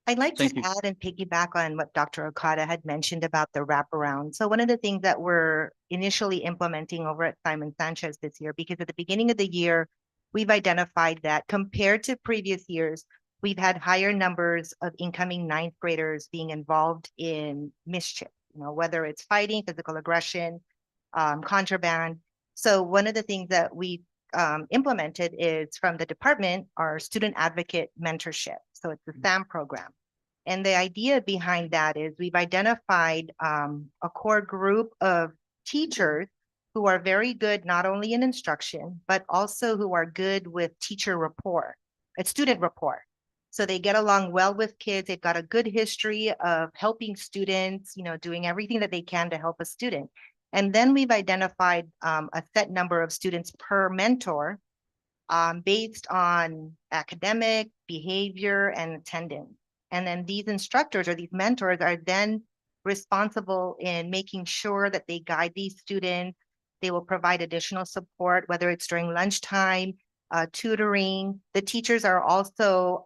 I'd like to Thank you. add and piggyback on what Dr. Okada had mentioned about the wraparound. So one of the things that we're initially implementing over at Simon Sanchez this year, because at the beginning of the year, we've identified that compared to previous years, we've had higher numbers of incoming ninth graders being involved in mischief, you know, whether it's fighting, physical aggression, contraband. So one of the things that we implemented is from the department, our student advocate mentorship. So it's the SAM program. And the idea behind that is we've identified a core group of teachers who are very good, not only in instruction, but also who are good with teacher rapport, student rapport. So they get along well with kids. They've got a good history of helping students, you know, doing everything that they can to help a student. And then we've identified a set number of students per mentor based on academic, behavior, and attendance. And then these instructors or these mentors are then responsible in making sure that they guide these students. They will provide additional support, whether it's during lunchtime, tutoring. The teachers are also,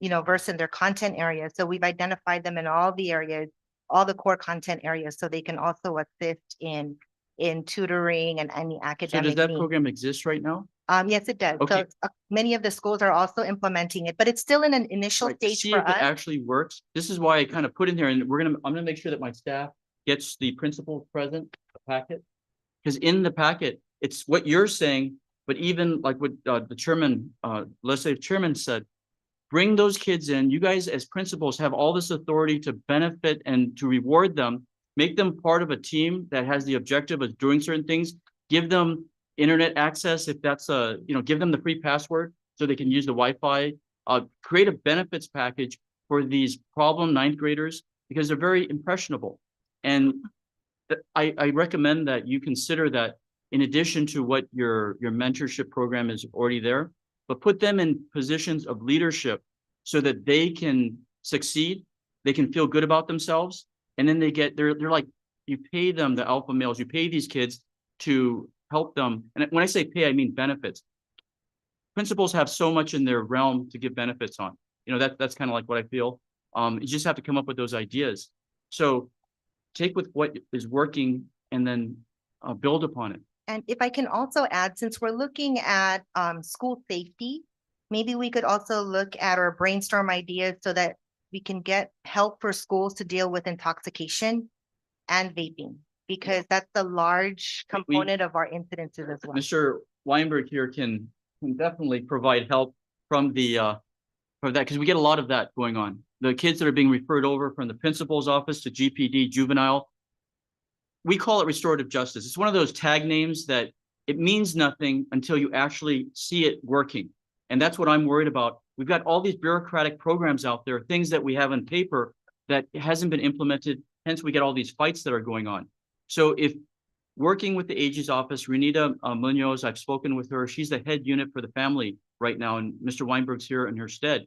you know, versed in their content areas. So we've identified them in all the areas, all the core content areas, so they can also assist in tutoring and any academic. So does that needs. program exist right now? Yes, it does. Okay. So many of the schools are also implementing it, but it's still in an initial Right, to stage see for if it us. actually works. This is why I kind of put in here, and I'm gonna make sure that my staff gets the principal present packet. Because in the packet, it's what you're saying, but even like what the chairman, legislative chairman said, bring those kids in. You guys as principals have all this authority to benefit and to reward them, make them part of a team that has the objective of doing certain things, give them internet access if that's give them the free password so they can use the Wi-Fi, create a benefits package for these problem ninth graders because they're very impressionable. And I recommend that you consider that in addition to what your mentorship program is already there, but put them in positions of leadership so that they can succeed, they can feel good about themselves, and then they're like, you pay them, the alpha males, you pay these kids to help them. And when I say pay, I mean benefits. Principals have so much in their realm to give benefits on. You know, that's kind of like what I feel. You just have to come up with those ideas. So take with what is working and then build upon it. And if I can also add, since we're looking at school safety, maybe we could also look at or brainstorm ideas so that we can get help for schools to deal with intoxication and vaping, because that's a large component of our incidences as well. Mr. Weinberg here can definitely provide help from for that, because we get a lot of that going on. The kids that are being referred over from the principal's office to GPD, juvenile, we call it restorative justice. It's one of those tag names that it means nothing until you actually see it working. And that's what I'm worried about. We've got all these bureaucratic programs out there, things that we have on paper that hasn't been implemented. Hence, we get all these fights that are going on. So if working with the AG's office, Renita Munoz, I've spoken with her. She's the head unit for the family right now, and Mr. Weinberg's here in her stead.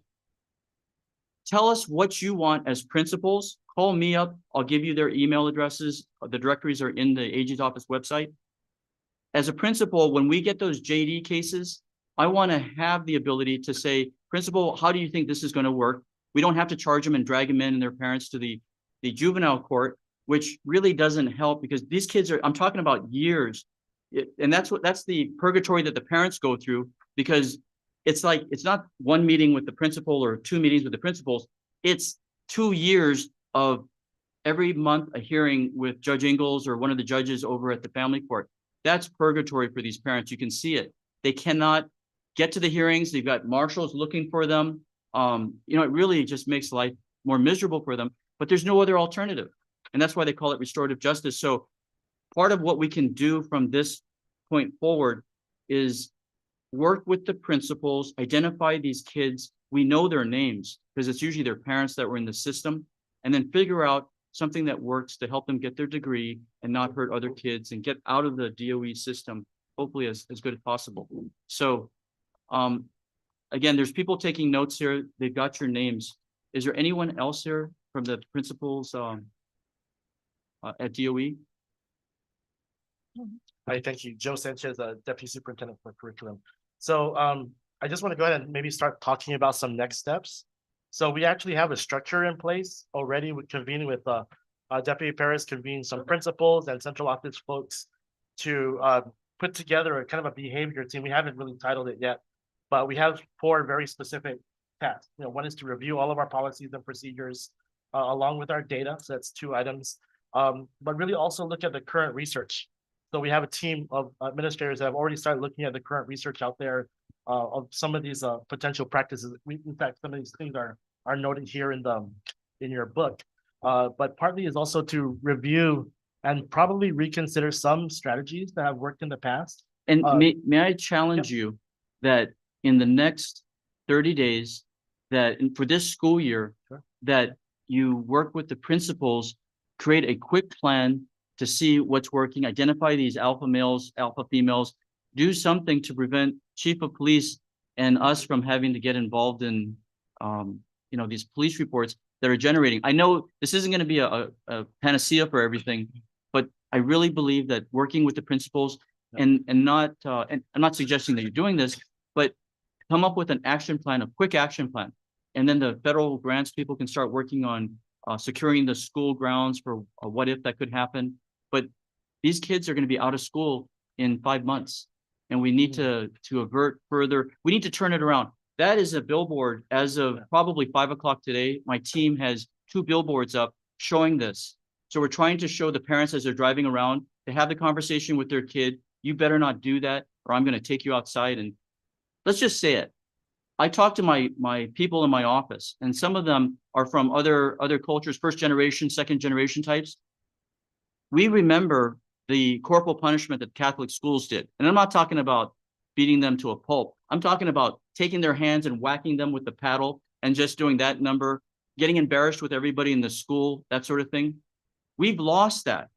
tell us what you want as principals. Call me up. I'll give you their email addresses. The directories are in the AG's office website. As a principal, when we get those JD cases, I want to have the ability to say, principal, how do you think this is going to work? We don't have to charge them and drag them in and their parents to the juvenile court, which really doesn't help because these kids are, I'm talking about years. And that's the purgatory that the parents go through, because it's like, it's not one meeting with the principal or 2 meetings with the principals. It's 2 years of every month a hearing with Judge Ingalls or one of the judges over at the family court. That's purgatory for these parents. You can see it. They cannot get to the hearings. They've got marshals looking for them. It really just makes life more miserable for them, but there's no other alternative. And that's why they call it restorative justice. So part of what we can do from this point forward is work with the principals, identify these kids. We know their names because it's usually their parents that were in the system, and then figure out something that works to help them get their degree and not hurt other kids and get out of the DOE system, hopefully as good as possible. So again, there's people taking notes here. They've got your names. Is there anyone else here from the principals at DOE? Hi, thank you. Joe Sanchez, Deputy Superintendent for Curriculum. So I just want to go ahead and maybe start talking about some next steps. So we actually have a structure in place already with convening with Deputy Paris, convened some principals and central office folks to put together a kind of a behavior team. We haven't really titled it yet, but we have 4 very specific tasks. One is to review all of our policies and procedures along with our data. So that's 2 items, but really also look at the current research. So we have a team of administrators that have already started looking at the current research out there of some of these potential practices. In fact, some of these things are noted here in your book. But partly is also to review and probably reconsider some strategies that have worked in the past. And may I challenge you that in the next 30 days, that for this school year, that you work with the principals, create a quick plan to see what's working, identify these alpha males, alpha females, do something to prevent chief of police and us from having to get involved in, these police reports that are generating. I know this isn't going to be a panacea for everything, but I really believe that working with the principals and not, and I'm not suggesting that you're doing this, but come up with an action plan, a quick action plan. And then the federal grants people can start working on securing the school grounds for what if that could happen. But these kids are going to be out of school in 5 months, and we need to avert further. We need to turn it around. That is a billboard as of probably 5 o'clock today. My team has 2 billboards up showing this. So we're trying to show the parents as they're driving around to have the conversation with their kid. You better not do that, or I'm going to take you outside. And let's just say it. I talk to my people in my office, and some of them are from other cultures, 1st generation, 2nd generation types. We remember the corporal punishment that Catholic schools did. And I'm not talking about beating them to a pulp. I'm talking about taking their hands and whacking them with the paddle and just doing that number, getting embarrassed with everybody in the school, that sort of thing. We've lost that,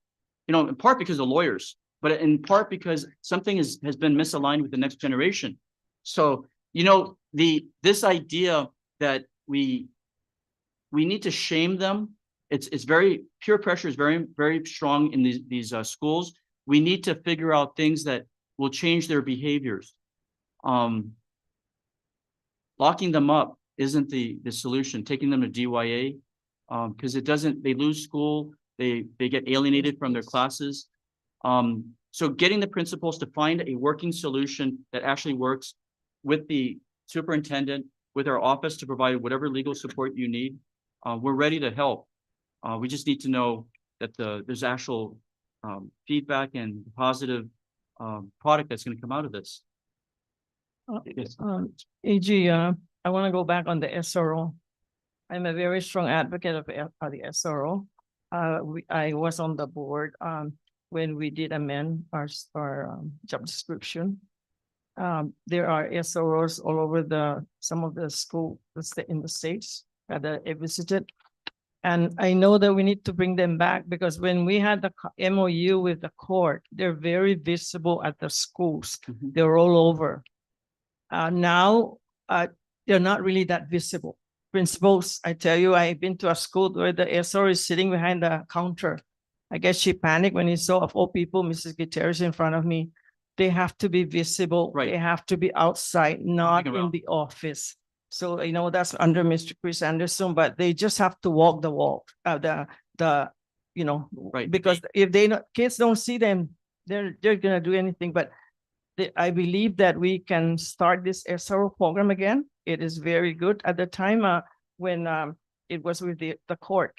in part because of lawyers, but in part because something has been misaligned with the next generation. So, this idea that we need to shame them, it's very, peer pressure is very, very strong in these schools. We need to figure out things that will change their behaviors. Locking them up isn't the solution. Taking them to DYA, because they lose school, they get alienated from their classes. So getting the principals to find a working solution that actually works with the superintendent, with our office to provide whatever legal support you need. We're ready to help. We just need to know that there's actual feedback and positive product that's going to come out of this. Yes. AG, I want to go back on the SRO. I'm a very strong advocate of the SRO. I was on the board when we did amend our job description. There are SROs all over some of the school in the states that I visited. And I know that we need to bring them back because when we had the MOU with the court, they're very visible at the schools. Mm-hmm. They're all over. Now, they're not really that visible. principals, I tell you, I've been to a school where the SR is sitting behind the counter. I guess she panicked when he saw, of all people, Mrs. Gutierrez in front of me. They have to be visible. Right. They have to be outside, not in around. the office. So, that's under Mr. Chris Anderson, but they just have to walk the walk, Right. because if kids don't see them, they're gonna do anything, but I believe that we can start this SRO program again. It is very good. At the time, when it was with the court,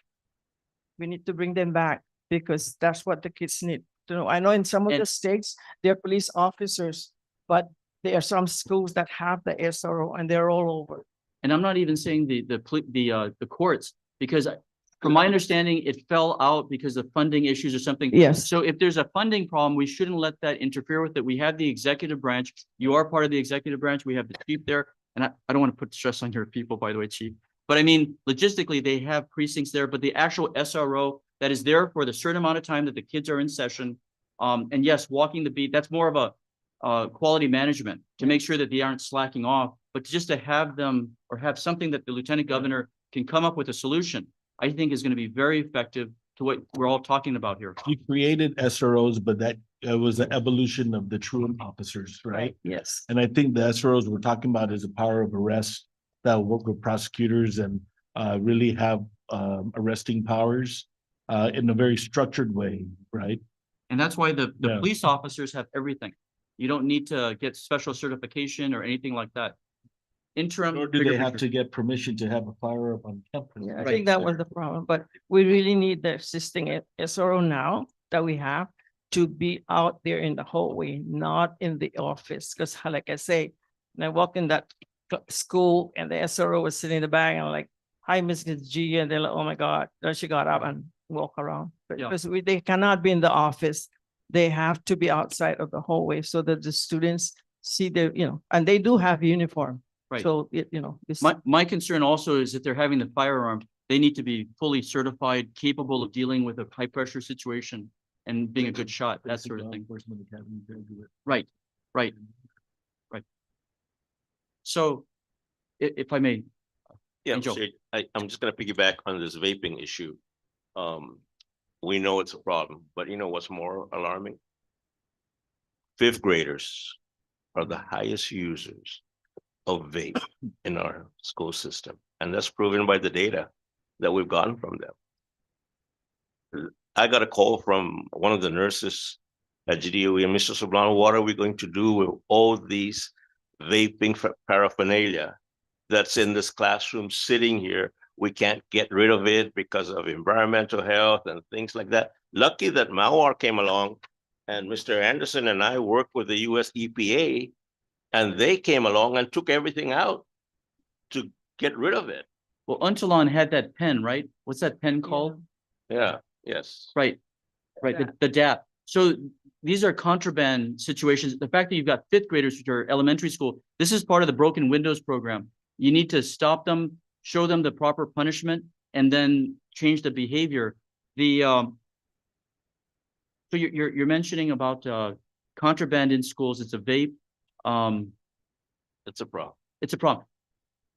we need to bring them back because that's what the kids need to know. I know in some of the states, they're police officers, but there are some schools that have the SRO and they're all over. And I'm not even saying the courts, because from my understanding, it fell out because of funding issues or something. Yes. So if there's a funding problem, we shouldn't let that interfere with it. We have the executive branch. You are part of the executive branch. We have the chief there. And I don't want to put stress on your people, by the way, chief. But I mean, logistically, they have precincts there, but the actual SRO that is there for the certain amount of time that the kids are in session. And yes, walking the beat, that's more of a quality management to make sure that they aren't slacking off, but just to have them or have something that the lieutenant governor can come up with a solution, I think is going to be very effective to what we're all talking about here. We created SROs, but that was the evolution of the truant officers, right? Yes. And I think the SROs we're talking about is a power of arrest that work with prosecutors and really have arresting powers in a very structured way, right? And that's why the Yeah. police officers have everything. You don't need to get special certification or anything like that. Interim. Nor do they have to get permission to have a firearm on campus. Yeah, I think that was the problem, but we really need the existing SRO now that we have to be out there in the hallway, not in the office. Because like I say, when I walk in that school and the SRO was sitting in the back and I'm like, hi, Miss G, and they're like, oh my God. Then she got up and walk around. But Yeah. because they cannot be in the office. They have to be outside of the hallway so that the students see their, and they do have uniform. Right. So, this. My concern also is that they're having the firearm, they need to be fully certified, capable of dealing with a high pressure situation and being a good shot, that sort of thing. Right, right, right. So if I may. Yeah, Angel. Shade, I'm just gonna piggyback on this vaping issue. We know it's a problem, but you know what's more alarming? Fifth graders are the highest users of vape in our school system. And that's proven by the data that we've gotten from them. I got a call from one of the nurses at GDOE, and Mr. Soblano, what are we going to do with all these vaping paraphernalia that's in this classroom sitting here? We can't get rid of it because of environmental health and things like that. Lucky that Mauer came along and Mr. Anderson and I worked with the US EPA, and they came along and took everything out to get rid of it. Well, Untalon had that pen, right? What's that pen called? Yeah, yes. Right, right, the DAP. So these are contraband situations. The fact that you've got fifth graders, which are elementary school, this is part of the broken windows program. You need to stop them, show them the proper punishment, and then change the behavior. So you're mentioning about contraband in schools. It's a vape. It's a problem. It's a problem.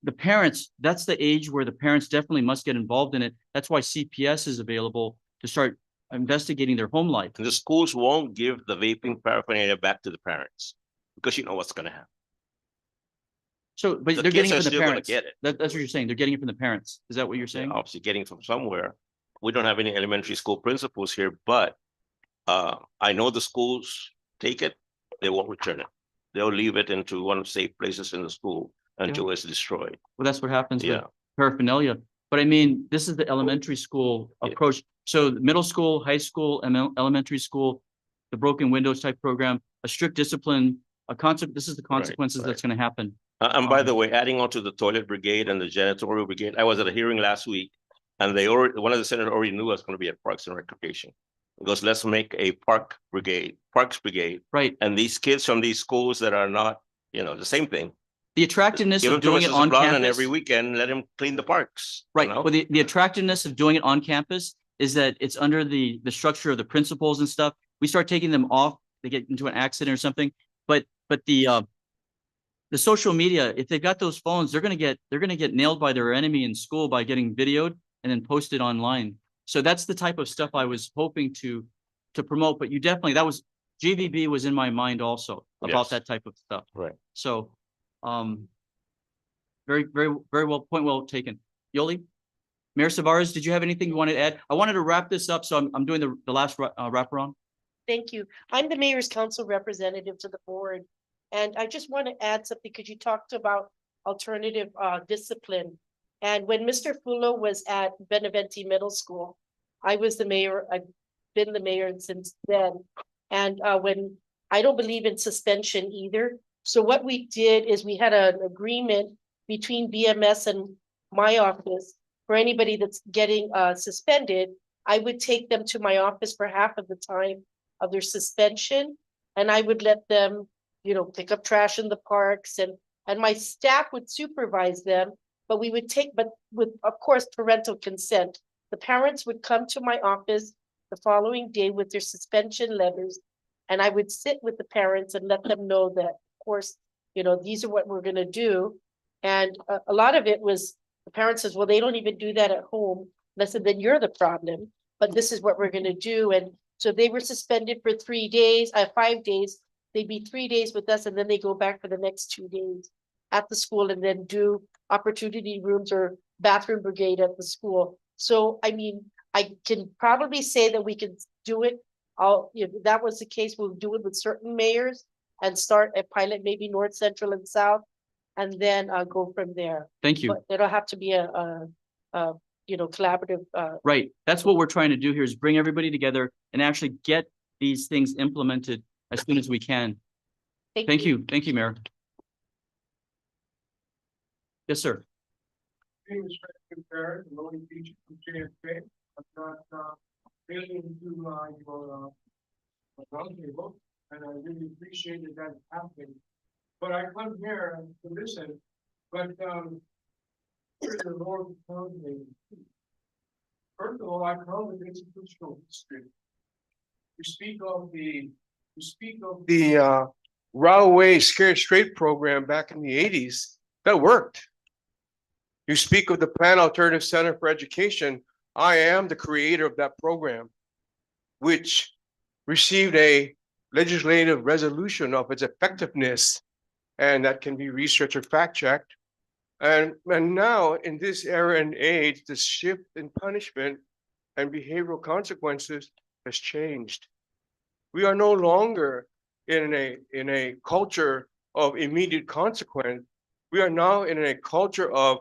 The parents, that's the age where the parents definitely must get involved in it. That's why CPS is available to start investigating their home life. And the schools won't give the vaping paraphernalia back to the parents because you know what's going to happen. So, but The they're getting it kids from are the still gonna parents. get it. That's what you're saying. They're getting it from the parents. Is that what you're They're saying? obviously getting from somewhere. We don't have any elementary school principals here, but I know the schools take it, they won't return it. They'll leave it into one of the safe places in the school until it's destroyed. Well, that's what happens with Yeah. paraphernalia. But I mean, this is the elementary school Yeah. approach. So middle school, high school, and elementary school, the broken windows type program, a strict discipline, this is the consequences that's going to happen. And by the way, adding on to the toilet brigade and the janitorial brigade, I was at a hearing last week and one of the senators already knew I was going to be at Parks and Recreation. Because let's make a parks brigade. Right. And these kids from these schools that are not, the same thing. The attractiveness Give of them to doing it Mrs. on Blunt campus. and every weekend, let them clean the parks. Right. You know? Well, the attractiveness of doing it on campus is that it's under the structure of the principals and stuff. We start taking them off, they get into an accident or something. But the the social media, if they've got those phones, they're gonna get nailed by their enemy in school by getting videoed and then posted online. So that's the type of stuff I was hoping to promote, but you definitely, GVB was in my mind also about Yes. that type of stuff. Right. So, very, very, very well, point well taken. Yoli? Mayor Savares, did you have anything you wanted to add? I wanted to wrap this up, so I'm doing the last wraparound. Thank you. I'm the mayor's council representative to the board. And I just want to add something because you talked about alternative discipline. And when Mr. Fulo was at Benavente Middle School, I was the mayor. I've been the mayor since then. And when I don't believe in suspension either. So what we did is we had an agreement between BMS and my office. For anybody that's getting suspended, I would take them to my office for half of the time of their suspension. And I would let them, you know, pick up trash in the parks, and my staff would supervise them, but with, of course, parental consent. The parents would come to my office the following day with their suspension letters, and I would sit with the parents and let them know that, of course, you know, these are what we're gonna do. And a lot of it was, the parent says, well, they don't even do that at home. And I said, then you're the problem, but this is what we're gonna do. And so they were suspended for 3 days, 5 days. They'd be 3 days with us, and then they go back for the next 2 days at the school and then do opportunity rooms or bathroom brigade at the school. So, I mean, I can probably say that we can do it. If that was the case, we'll do it with certain mayors and start a pilot, maybe North, Central, and South, and then go from there. Thank you. But it'll have to be a collaborative. Right. That's what we're trying to do here, is bring everybody together and actually get these things implemented as soon as we can. Thank you. Thank you, Mayor. Yes, sir. Roundtable, and I really appreciated that happening. But I come here to listen, but here's the Lord tells me. First of all, I come with institutional history. You speak of the railway scared straight program back in the 80s. That worked. You speak of the Plan Alternative Center for Education. I am the creator of that program, which received a legislative resolution of its effectiveness, and that can be researched or fact-checked. And now in this era and age, the shift in punishment and behavioral consequences has changed. We are no longer in a culture of immediate consequence. We are now in a culture of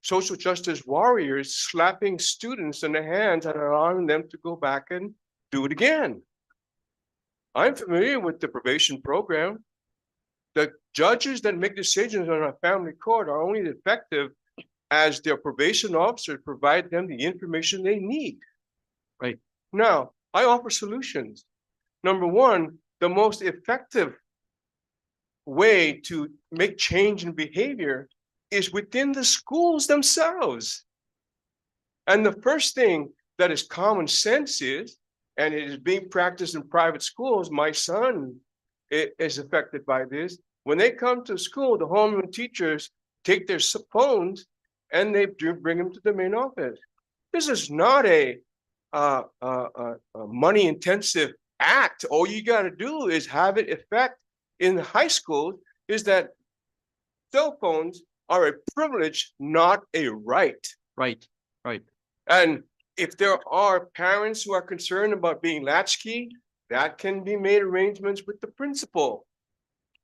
social justice warriors slapping students in the hands and allowing them to go back and do it again. I'm familiar with the probation program. The judges that make decisions on a family court are only effective as their probation officers provide them the information they need. Right. Now, I offer solutions. Number one, the most effective way to make change in behavior is within the schools themselves. And the first thing that is common sense is, and it is being practiced in private schools, my son is affected by this. When they come to school, the homeroom teachers take their phones and they bring them to the main office. This is not a money intensive act. All you got to do is have it effect in high school, is that cell phones are a privilege, not a right. Right, right. And if there are parents who are concerned about being latchkey, that can be made arrangements with the principal.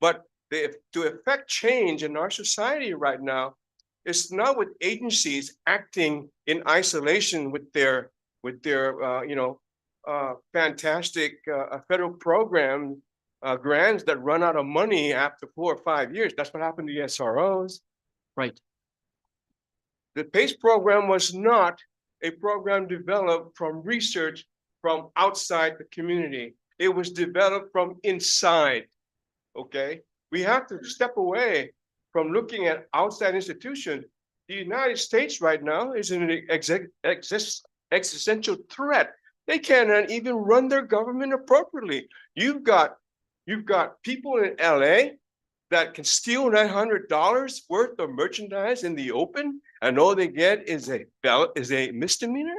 But to affect change in our society right now, it's not with agencies acting in isolation with their fantastic federal program grants that run out of money after 4 or 5 years. That's what happened to the SROs. Right. The PACE program was not a program developed from research from outside the community. It was developed from inside, okay? We have to step away from looking at outside institutions. The United States right now is in an existential threat. They cannot even run their government appropriately. You've got people in LA that can steal $900 worth of merchandise in the open and all they get is a misdemeanor?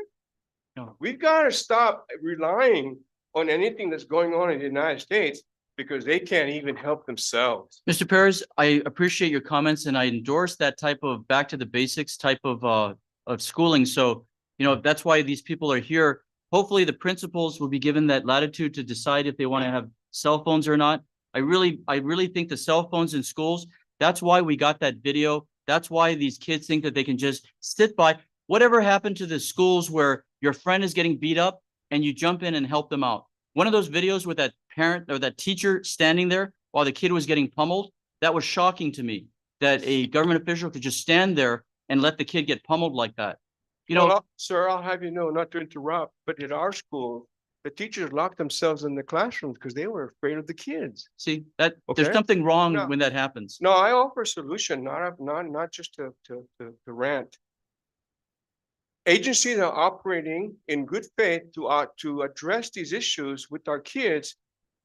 No. We've got to stop relying on anything that's going on in the United States because they can't even help themselves. Mr. Perez, I appreciate your comments and I endorse that type of back to the basics type of schooling. So, you know, that's why these people are here. Hopefully the principals will be given that latitude to decide if they want to have cell phones or not. I really think the cell phones in schools, that's why we got that video. That's why these kids think that they can just sit by. Whatever happened to the schools where your friend is getting beat up and you jump in and help them out? One of those videos with that parent or that teacher standing there while the kid was getting pummeled, that was shocking to me, that a government official could just stand there and let the kid get pummeled like that. You know, Well, sir, I'll have you know, not to interrupt, but at our school, the teachers locked themselves in the classrooms because they were afraid of the kids. see that Okay. there's something wrong No. when that happens. No, I offer a solution, not just to rant. Agencies are operating in good faith to address these issues with our kids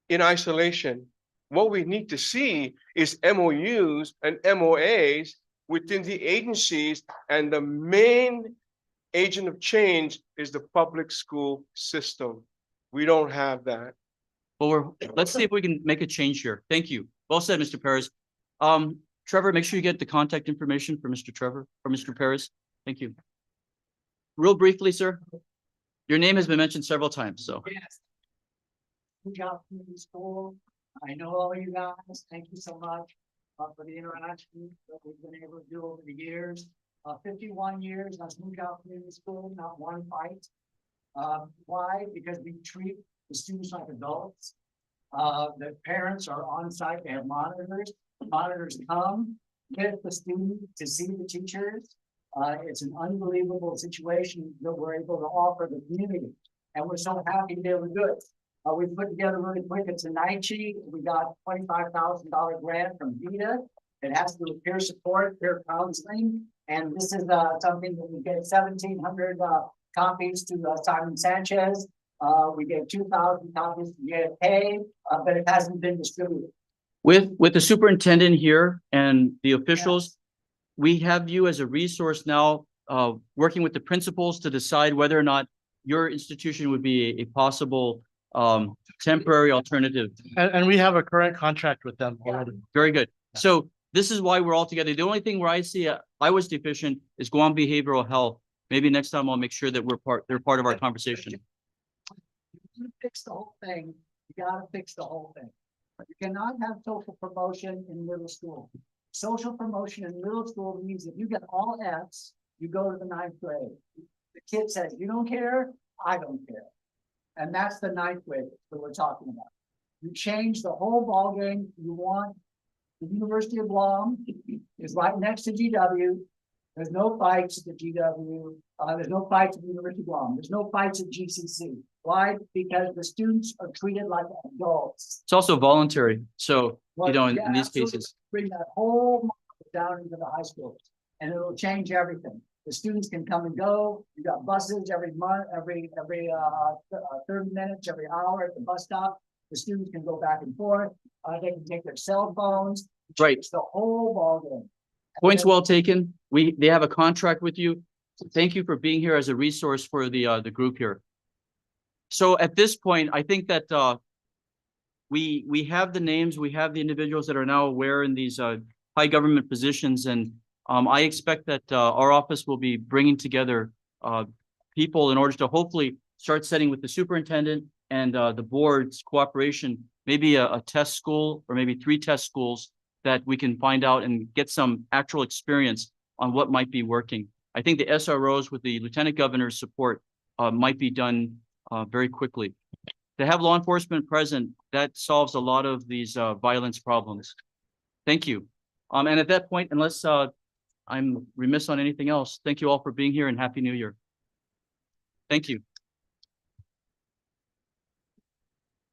in isolation. What we need to see is MOUs and MOAs within the agencies, and the main agent of change is the public school system. We don't have that. Well, let's see if we can make a change here. Thank you. Well said, Mr. Perez. Trevor, make sure you get the contact information for Mr. Perez. Thank you. Real briefly, sir, your name has been mentioned several times, so. Yes. Good job from the school. I know all you guys. Thank you so much for the interaction that we've been able to do over the years. 51 years, I've moved out from the school, not one fight. Why? Because we treat the students like adults. The parents are on site, they have monitors. Monitors come with the student to see the teachers. It's an unbelievable situation that we're able to offer the community. And we're so happy to be able to do it. We put together really quick, it's a night sheet. We got $25,000 grant from VITA. It has to do with peer support, peer counseling. And this is something that we get 1,700 copies to Simon Sanchez. We get 2,000 copies to JFK, but it hasn't been distributed. With the superintendent here and the officials, we have you as a resource now, working with the principals to decide whether or not your institution would be a possible temporary alternative. And we have a current contract with them already. Very good. So this is why we're all together. The only thing where I see I was deficient is Guam behavioral health. Maybe next time I'll make sure that they're part of our conversation. You fix the whole thing. You gotta fix the whole thing. You cannot have social promotion in middle school. Social promotion in middle school means if you get all Fs, you go to the 9th grade. The kid says, you don't care, I don't care. And that's the 9th grade that we're talking about. You change the whole ballgame. You want the University of Guam is right next to GW. There's no fights at the GW. There's no fights at the University of Guam. There's no fights at GCC. Why? Because the students are treated like adults. It's also voluntary. So, you know, in these absolutely. cases. Bring that whole model down into the high schools and it'll change everything. The students can come and go. You got buses every month, every 30 minutes, every hour at the bus stop. The students can go back and forth. They can take their cell phones. Right. It's the whole ballgame. Points well taken. They have a contract with you. So thank you for being here as a resource for the group here. So at this point, I think that we have the names, we have the individuals that are now aware in these high government positions, and I expect that our office will be bringing together people in order to hopefully start setting with the superintendent and the board's cooperation, maybe a test school or maybe 3 test schools that we can find out and get some actual experience on what might be working. I think the SROs with the Lieutenant Governor's support might be done very quickly. To have law enforcement present, that solves a lot of these violence problems. Thank you. And at that point, unless I'm remiss on anything else, thank you all for being here and Happy New Year. Thank you.